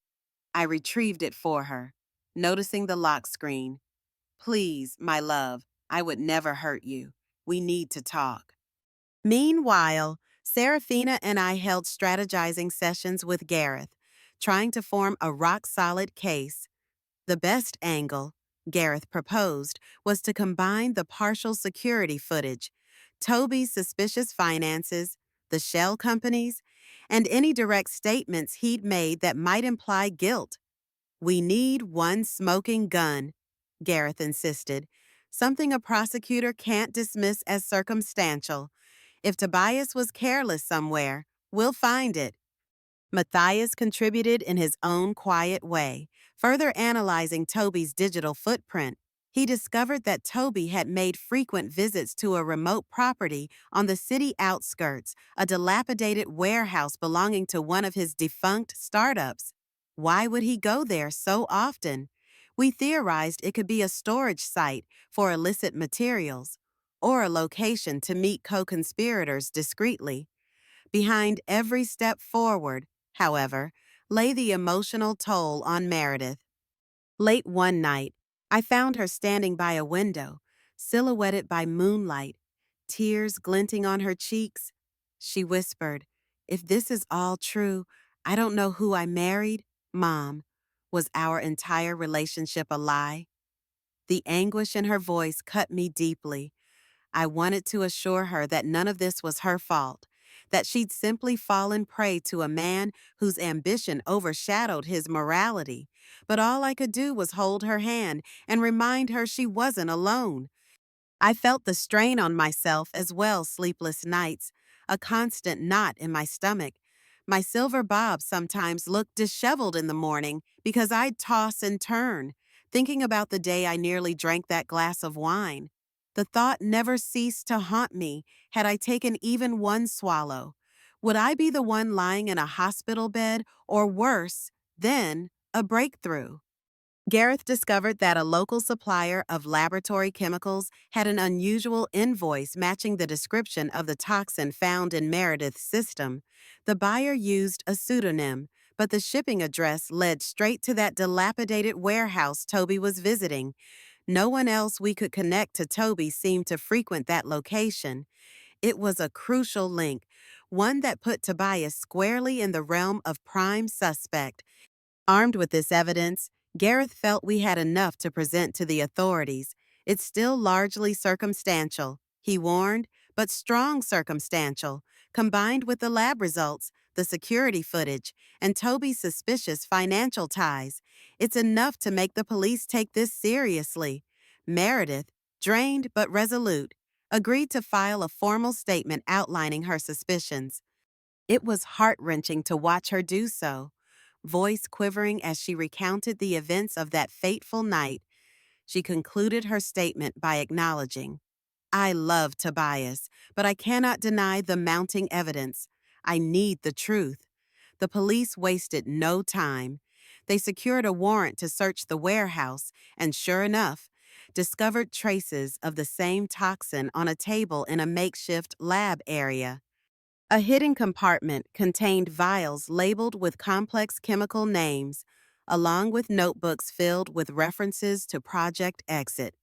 I retrieved it for her, noticing the lock screen. "Please, my love, I would never hurt you. We need to talk." Meanwhile, Seraphina and I held strategizing sessions with Gareth, trying to form a rock-solid case. The best angle, Gareth proposed, was to combine the partial security footage, Toby's suspicious finances, the shell companies, and any direct statements he'd made that might imply guilt. We need one smoking gun, Gareth insisted, something a prosecutor can't dismiss as circumstantial. If Tobias was careless somewhere, we'll find it. Matthias contributed in his own quiet way, further analyzing Toby's digital footprint. He discovered that Toby had made frequent visits to a remote property on the city outskirts, a dilapidated warehouse belonging to one of his defunct startups. Why would he go there so often? We theorized it could be a storage site for illicit materials, or a location to meet co-conspirators discreetly. Behind every step forward, however, lay the emotional toll on Meredith. Late one night, I found her standing by a window, silhouetted by moonlight, tears glinting on her cheeks. She whispered, "If this is all true, I don't know who I married, Mom. Was our entire relationship a lie?" The anguish in her voice cut me deeply. I wanted to assure her that none of this was her fault, that she'd simply fallen prey to a man whose ambition overshadowed his morality. But all I could do was hold her hand and remind her she wasn't alone. I felt the strain on myself as well sleepless nights, a constant knot in my stomach. My silver bob sometimes looked disheveled in the morning because I'd toss and turn, thinking about the day I nearly drank that glass of wine. The thought never ceased to haunt me had I taken even one swallow. Would I be the one lying in a hospital bed, or worse, then, a breakthrough? Gareth discovered that a local supplier of laboratory chemicals had an unusual invoice matching the description of the toxin found in Meredith's system. The buyer used a pseudonym, but the shipping address led straight to that dilapidated warehouse Toby was visiting. No one else we could connect to Toby seemed to frequent that location. It was a crucial link, one that put Tobias squarely in the realm of prime suspect. Armed with this evidence, Gareth felt we had enough to present to the authorities. It's still largely circumstantial, he warned, but strong circumstantial, combined with the lab results, the security footage, and Toby's suspicious financial ties. It's enough to make the police take this seriously. Meredith, drained but resolute, agreed to file a formal statement outlining her suspicions. It was heart-wrenching to watch her do so, voice quivering as she recounted the events of that fateful night. She concluded her statement by acknowledging, "I love Tobias, but I cannot deny the mounting evidence. I need the truth." The police wasted no time. They secured a warrant to search the warehouse and, sure enough, discovered traces of the same toxin on a table in a makeshift lab area. A hidden compartment contained vials labeled with complex chemical names, along with notebooks filled with references to Project Exit.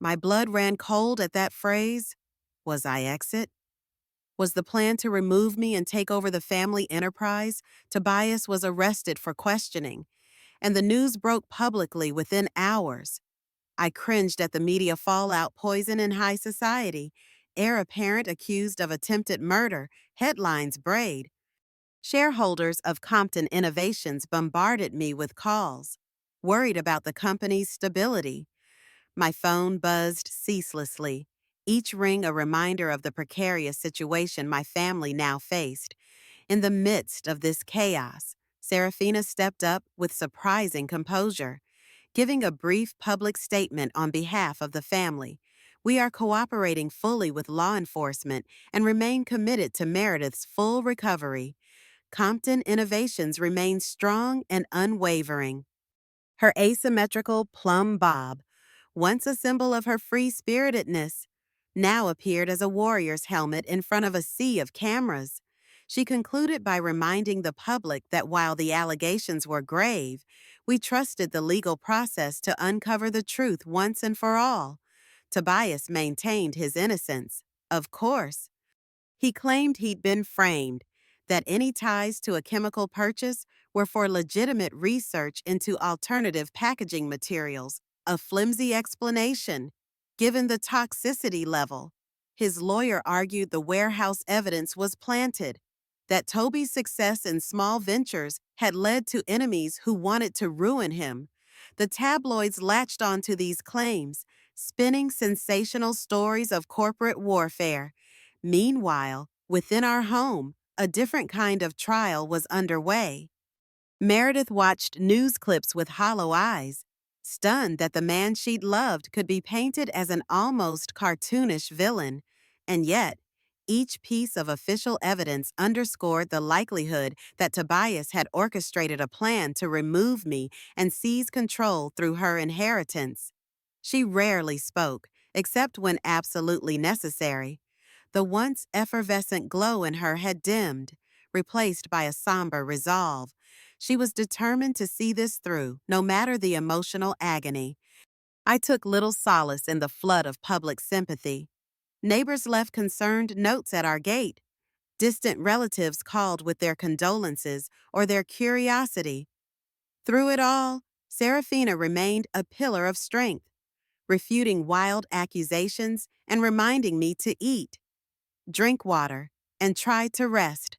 My blood ran cold at that phrase. Was I Exit? Was the plan to remove me and take over the family enterprise? Tobias was arrested for questioning, and the news broke publicly within hours. I cringed at the media fallout poison in high society. Heir apparent accused of attempted murder, headlines braid. Shareholders of Compton Innovations bombarded me with calls, worried about the company's stability. My phone buzzed ceaselessly, each ring a reminder of the precarious situation my family now faced. In the midst of this chaos, Serafina stepped up with surprising composure, giving a brief public statement on behalf of the family. "We are cooperating fully with law enforcement and remain committed to Meredith's full recovery. Compton Innovations remains strong and unwavering." Her asymmetrical plum bob, once a symbol of her free-spiritedness, now appeared as a warrior's helmet in front of a sea of cameras. She concluded by reminding the public that while the allegations were grave, we trusted the legal process to uncover the truth once and for all. Tobias maintained his innocence, of course. He claimed he'd been framed, that any ties to a chemical purchase were for legitimate research into alternative packaging materials, a flimsy explanation, given the toxicity level. His lawyer argued the warehouse evidence was planted, that Toby's success in small ventures had led to enemies who wanted to ruin him. The tabloids latched onto these claims, spinning sensational stories of corporate warfare. Meanwhile, within our home, a different kind of trial was underway. Meredith watched news clips with hollow eyes, stunned that the man she'd loved could be painted as an almost cartoonish villain. And yet, each piece of official evidence underscored the likelihood that Tobias had orchestrated a plan to remove me and seize control through her inheritance. She rarely spoke, except when absolutely necessary. The once effervescent glow in her had dimmed, replaced by a somber resolve. She was determined to see this through, no matter the emotional agony. I took little solace in the flood of public sympathy. Neighbors left concerned notes at our gate. Distant relatives called with their condolences or their curiosity. Through it all, Serafina remained a pillar of strength, refuting wild accusations and reminding me to eat, drink water, and try to rest.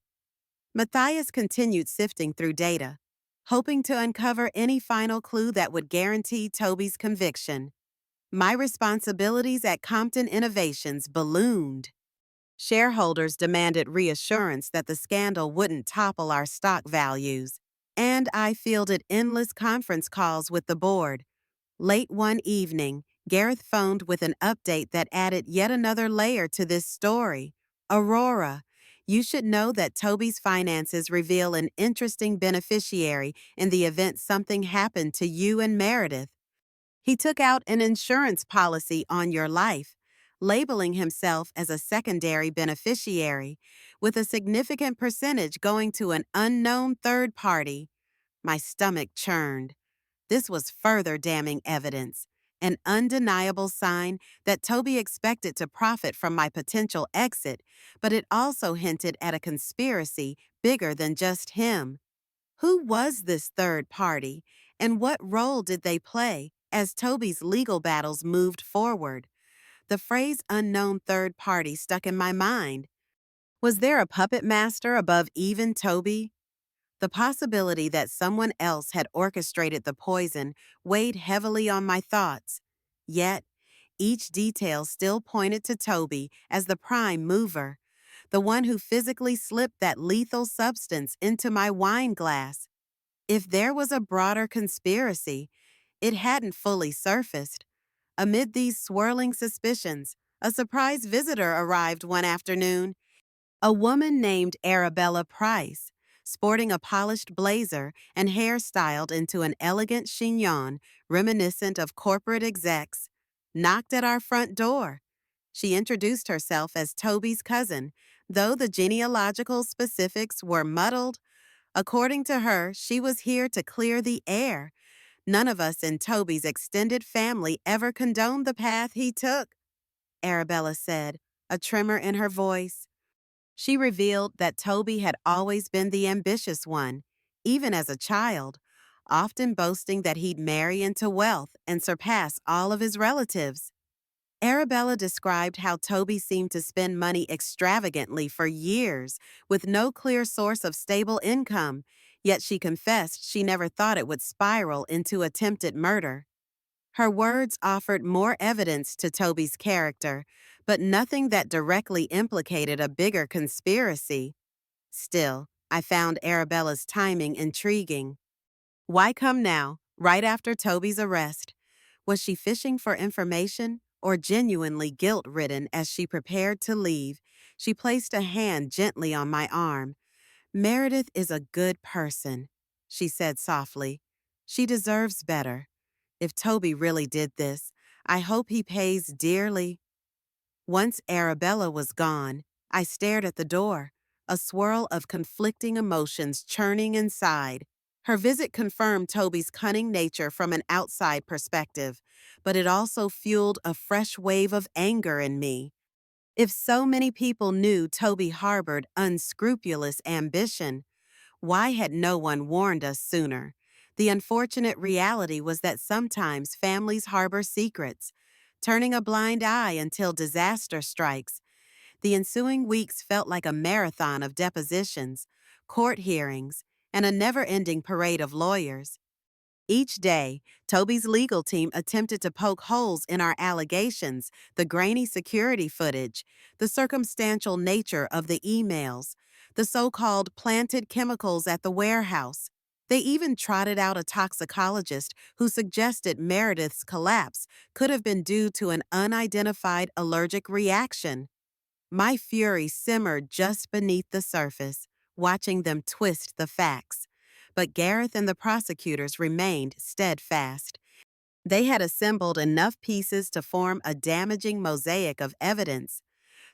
Matthias continued sifting through data, hoping to uncover any final clue that would guarantee Toby's conviction. My responsibilities at Compton Innovations ballooned. Shareholders demanded reassurance that the scandal wouldn't topple our stock values, and I fielded endless conference calls with the board. Late one evening, Gareth phoned with an update that added yet another layer to this story. Aurora, you should know that Toby's finances reveal an interesting beneficiary in the event something happened to you and Meredith. He took out an insurance policy on your life, labeling himself as a secondary beneficiary, with a significant percentage going to an unknown third party. My stomach churned. This was further damning evidence, an undeniable sign that Toby expected to profit from my potential exit, but it also hinted at a conspiracy bigger than just him. Who was this third party, and what role did they play as Toby's legal battles moved forward? The phrase unknown third party stuck in my mind. Was there a puppet master above even Toby? The possibility that someone else had orchestrated the poison weighed heavily on my thoughts. Yet, each detail still pointed to Toby as the prime mover, the one who physically slipped that lethal substance into my wine glass. If there was a broader conspiracy, it hadn't fully surfaced. Amid these swirling suspicions, a surprise visitor arrived one afternoon. A woman named Arabella Price, sporting a polished blazer and hair styled into an elegant chignon reminiscent of corporate execs, knocked at our front door. She introduced herself as Toby's cousin, though the genealogical specifics were muddled. According to her, she was here to clear the air. None of us in Toby's extended family ever condoned the path he took, Arabella said, a tremor in her voice. She revealed that Toby had always been the ambitious one, even as a child, often boasting that he'd marry into wealth and surpass all of his relatives. Arabella described how Toby seemed to spend money extravagantly for years, with no clear source of stable income, yet she confessed she never thought it would spiral into attempted murder. Her words offered more evidence to Toby's character, but nothing that directly implicated a bigger conspiracy. Still, I found Arabella's timing intriguing. Why come now, right after Toby's arrest? Was she fishing for information or genuinely guilt-ridden as she prepared to leave? She placed a hand gently on my arm. Meredith is a good person, she said softly. She deserves better. If Toby really did this, I hope he pays dearly. Once Arabella was gone, I stared at the door, a swirl of conflicting emotions churning inside. Her visit confirmed Toby's cunning nature from an outside perspective, but it also fueled a fresh wave of anger in me. If so many people knew Toby harbored unscrupulous ambition, why had no one warned us sooner? The unfortunate reality was that sometimes families harbor secrets, turning a blind eye until disaster strikes. The ensuing weeks felt like a marathon of depositions, court hearings, and a never-ending parade of lawyers. Each day, Toby's legal team attempted to poke holes in our allegations, the grainy security footage, the circumstantial nature of the emails, the so-called planted chemicals at the warehouse. They even trotted out a toxicologist who suggested Meredith's collapse could have been due to an unidentified allergic reaction. My fury simmered just beneath the surface, watching them twist the facts. But Gareth and the prosecutors remained steadfast. They had assembled enough pieces to form a damaging mosaic of evidence.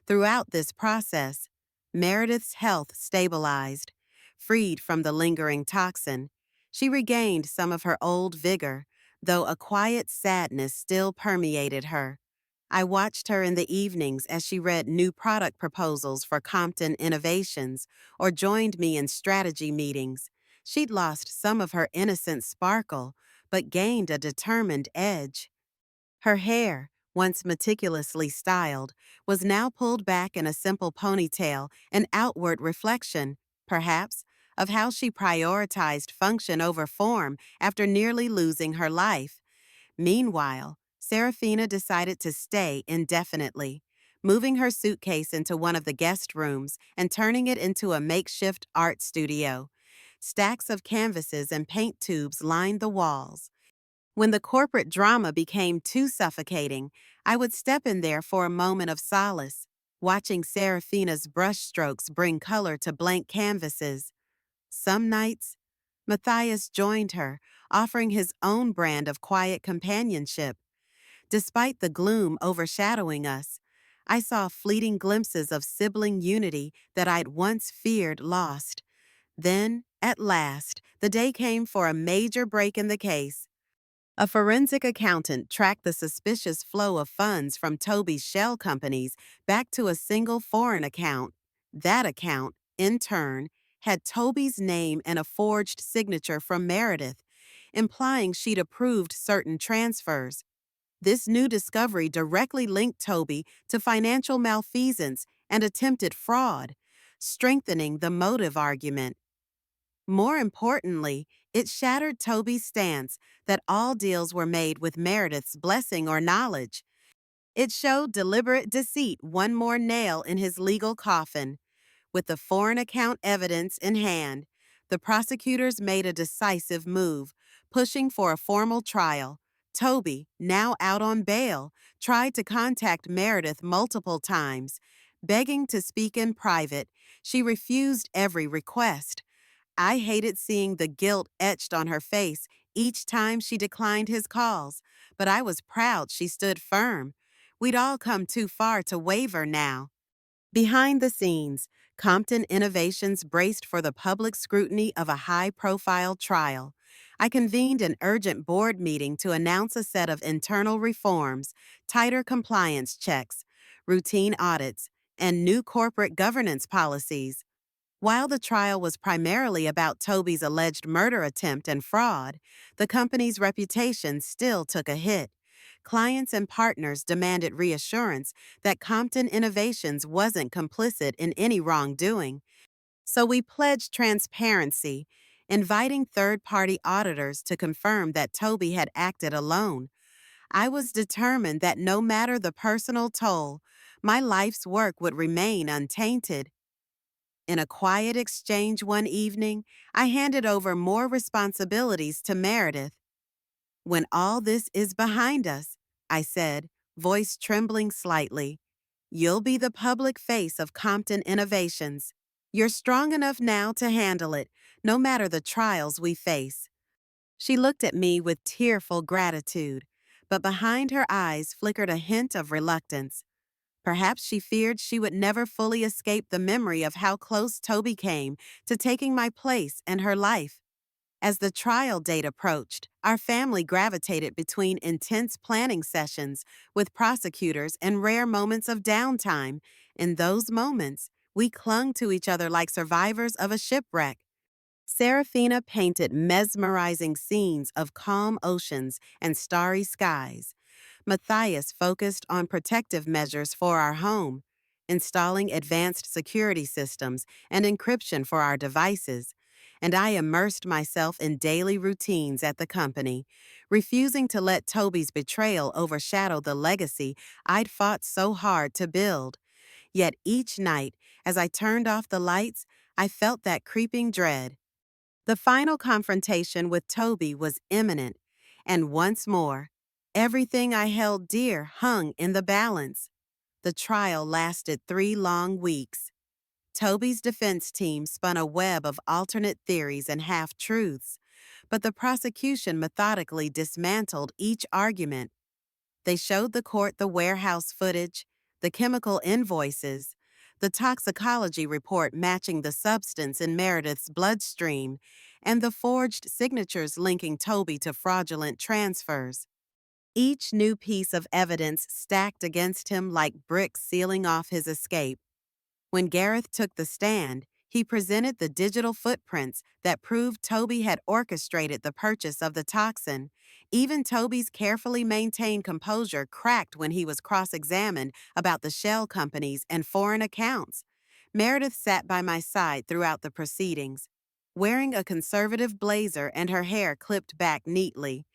Throughout this process, Meredith's health stabilized. Freed from the lingering toxin, she regained some of her old vigor, though a quiet sadness still permeated her. I watched her in the evenings as she read new product proposals for Compton Innovations or joined me in strategy meetings. She'd lost some of her innocent sparkle, but gained a determined edge. Her hair, once meticulously styled, was now pulled back in a simple ponytail, an outward reflection, perhaps, of how she prioritized function over form after nearly losing her life. Meanwhile, Serafina decided to stay indefinitely, moving her suitcase into one of the guest rooms and turning it into a makeshift art studio. Stacks of canvases and paint tubes lined the walls. When the corporate drama became too suffocating, I would step in there for a moment of solace, watching Serafina's brushstrokes bring color to blank canvases. Some nights, Matthias joined her, offering his own brand of quiet companionship. Despite the gloom overshadowing us, I saw fleeting glimpses of sibling unity that I'd once feared lost. Then, at last, the day came for a major break in the case. A forensic accountant tracked the suspicious flow of funds from Toby's shell companies back to a single foreign account. That account, in turn, had Toby's name and a forged signature from Meredith, implying she'd approved certain transfers. This new discovery directly linked Toby to financial malfeasance and attempted fraud, strengthening the motive argument. More importantly, it shattered Toby's stance that all deals were made with Meredith's blessing or knowledge. It showed deliberate deceit one more nail in his legal coffin. With the foreign account evidence in hand, the prosecutors made a decisive move, pushing for a formal trial. Toby, now out on bail, tried to contact Meredith multiple times, begging to speak in private. She refused every request. I hated seeing the guilt etched on her face each time she declined his calls, but I was proud she stood firm. We'd all come too far to waver now. Behind the scenes, Compton Innovations braced for the public scrutiny of a high-profile trial. I convened an urgent board meeting to announce a set of internal reforms, tighter compliance checks, routine audits, and new corporate governance policies. While the trial was primarily about Toby's alleged murder attempt and fraud, the company's reputation still took a hit. Clients and partners demanded reassurance that Compton Innovations wasn't complicit in any wrongdoing. So we pledged transparency, inviting third-party auditors to confirm that Toby had acted alone. I was determined that no matter the personal toll, my life's work would remain untainted. In a quiet exchange one evening, I handed over more responsibilities to Meredith. "When all this is behind us," I said, voice trembling slightly, "you'll be the public face of Compton Innovations. You're strong enough now to handle it, no matter the trials we face." She looked at me with tearful gratitude, but behind her eyes flickered a hint of reluctance. Perhaps she feared she would never fully escape the memory of how close Toby came to taking my place and her life. As the trial date approached, our family gravitated between intense planning sessions with prosecutors and rare moments of downtime. In those moments, we clung to each other like survivors of a shipwreck. Serafina painted mesmerizing scenes of calm oceans and starry skies. Matthias focused on protective measures for our home, installing advanced security systems and encryption for our devices, and I immersed myself in daily routines at the company, refusing to let Toby's betrayal overshadow the legacy I'd fought so hard to build. Yet each night, as I turned off the lights, I felt that creeping dread. The final confrontation with Toby was imminent, and once more, everything I held dear hung in the balance. The trial lasted 3 long weeks. Toby's defense team spun a web of alternate theories and half-truths, but the prosecution methodically dismantled each argument. They showed the court the warehouse footage, the chemical invoices, the toxicology report matching the substance in Meredith's bloodstream, and the forged signatures linking Toby to fraudulent transfers. Each new piece of evidence stacked against him like bricks sealing off his escape. When Gareth took the stand, he presented the digital footprints that proved Toby had orchestrated the purchase of the toxin. Even Toby's carefully maintained composure cracked when he was cross-examined about the shell companies and foreign accounts. Meredith sat by my side throughout the proceedings, wearing a conservative blazer and her hair clipped back neatly.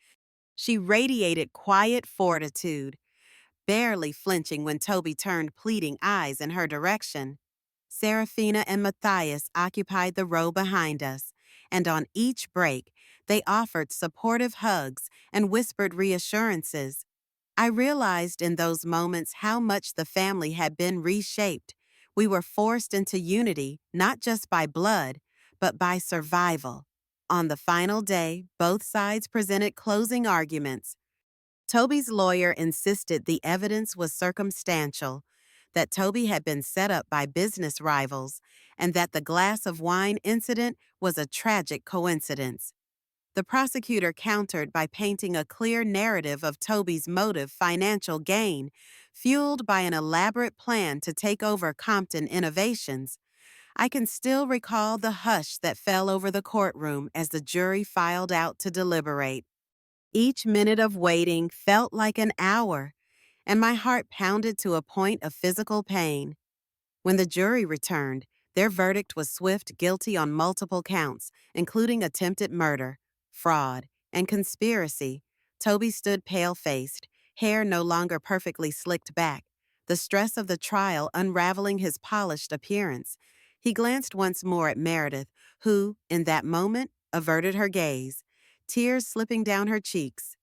She radiated quiet fortitude, barely flinching when Toby turned pleading eyes in her direction. Serafina and Matthias occupied the row behind us, and on each break, they offered supportive hugs and whispered reassurances. I realized in those moments how much the family had been reshaped. We were forced into unity, not just by blood, but by survival. On the final day, both sides presented closing arguments. Toby's lawyer insisted the evidence was circumstantial, that Toby had been set up by business rivals, and that the glass of wine incident was a tragic coincidence. The prosecutor countered by painting a clear narrative of Toby's motive: financial gain, fueled by an elaborate plan to take over Compton Innovations. I can still recall the hush that fell over the courtroom as the jury filed out to deliberate. Each minute of waiting felt like an hour, and my heart pounded to a point of physical pain. When the jury returned, their verdict was swift guilty on multiple counts, including attempted murder, fraud, and conspiracy. Toby stood pale-faced, hair no longer perfectly slicked back, the stress of the trial unraveling his polished appearance. He glanced once more at Meredith, who, in that moment, averted her gaze, tears slipping down her cheeks.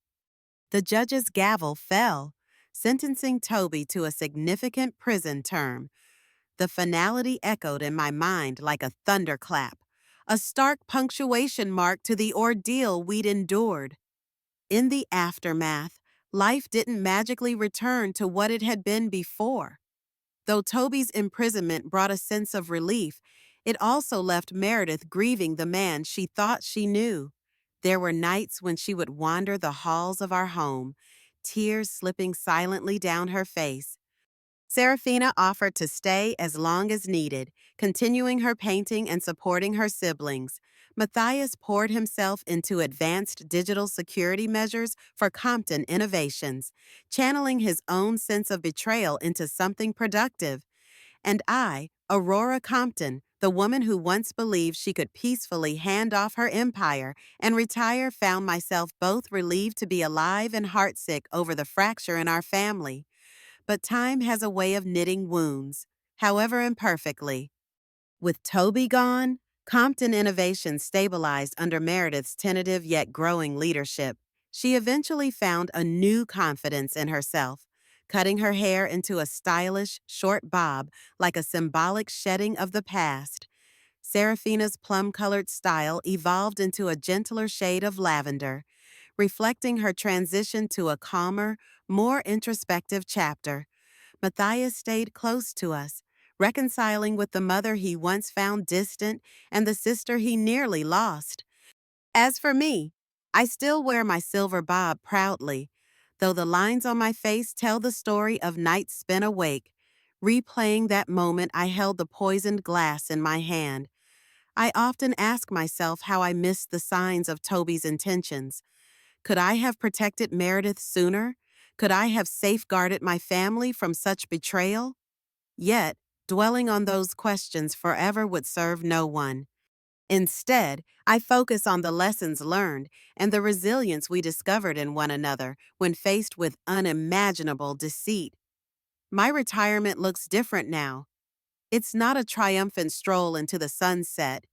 The judge's gavel fell, sentencing Toby to a significant prison term. The finality echoed in my mind like a thunderclap, a stark punctuation mark to the ordeal we'd endured. In the aftermath, life didn't magically return to what it had been before. Though Toby's imprisonment brought a sense of relief, it also left Meredith grieving the man she thought she knew. There were nights when she would wander the halls of our home, tears slipping silently down her face. Serafina offered to stay as long as needed, continuing her painting and supporting her siblings. Matthias poured himself into advanced digital security measures for Compton Innovations, channeling his own sense of betrayal into something productive. And I, Aurora Compton, the woman who once believed she could peacefully hand off her empire and retire, found myself both relieved to be alive and heartsick over the fracture in our family. But time has a way of knitting wounds, however imperfectly. With Toby gone, Compton Innovation stabilized under Meredith's tentative yet growing leadership. She eventually found a new confidence in herself, cutting her hair into a stylish, short bob like a symbolic shedding of the past. Serafina's plum-colored style evolved into a gentler shade of lavender, reflecting her transition to a calmer, more introspective chapter. Matthias stayed close to us, reconciling with the mother he once found distant and the sister he nearly lost. As for me, I still wear my silver bob proudly, though the lines on my face tell the story of nights spent awake, replaying that moment I held the poisoned glass in my hand. I often ask myself how I missed the signs of Toby's intentions. Could I have protected Meredith sooner? Could I have safeguarded my family from such betrayal? Yet, dwelling on those questions forever would serve no one. Instead, I focus on the lessons learned and the resilience we discovered in one another when faced with unimaginable deceit. My retirement looks different now. It's not a triumphant stroll into the sunset.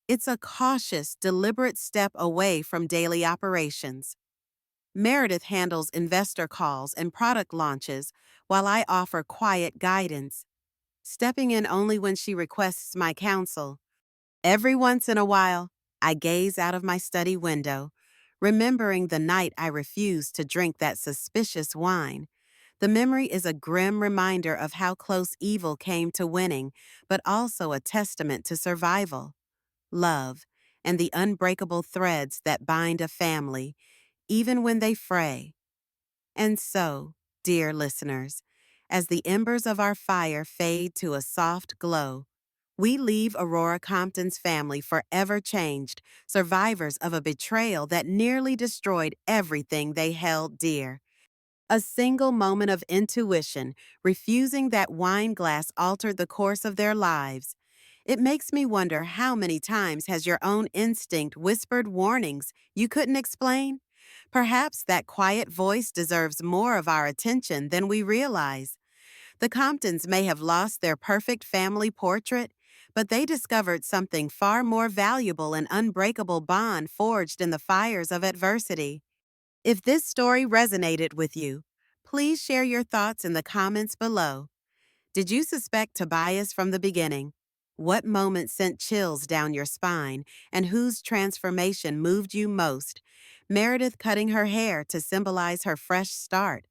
It's a cautious, deliberate step away from daily operations. Meredith handles investor calls and product launches, while I offer quiet guidance, stepping in only when she requests my counsel. Every once in a while, I gaze out of my study window, remembering the night I refused to drink that suspicious wine. The memory is a grim reminder of how close evil came to winning, but also a testament to survival, love, and the unbreakable threads that bind a family, even when they fray. And so, dear listeners, as the embers of our fire fade to a soft glow, we leave Aurora Compton's family forever changed, survivors of a betrayal that nearly destroyed everything they held dear. A single moment of intuition, refusing that wine glass altered the course of their lives. It makes me wonder, how many times has your own instinct whispered warnings you couldn't explain? Perhaps that quiet voice deserves more of our attention than we realize. The Comptons may have lost their perfect family portrait, but they discovered something far more valuable: an unbreakable bond forged in the fires of adversity. If this story resonated with you, please share your thoughts in the comments below. Did you suspect Tobias from the beginning? What moment sent chills down your spine, and whose transformation moved you most? Meredith cutting her hair to symbolize her fresh start,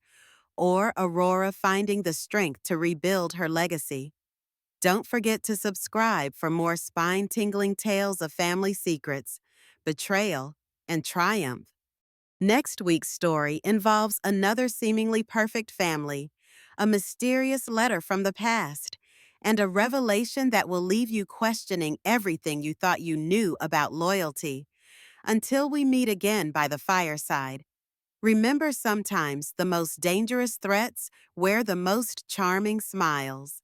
or Aurora finding the strength to rebuild her legacy? Don't forget to subscribe for more spine-tingling tales of family secrets, betrayal, and triumph. Next week's story involves another seemingly perfect family, a mysterious letter from the past, and a revelation that will leave you questioning everything you thought you knew about loyalty. Until we meet again by the fireside, remember, sometimes the most dangerous threats wear the most charming smiles.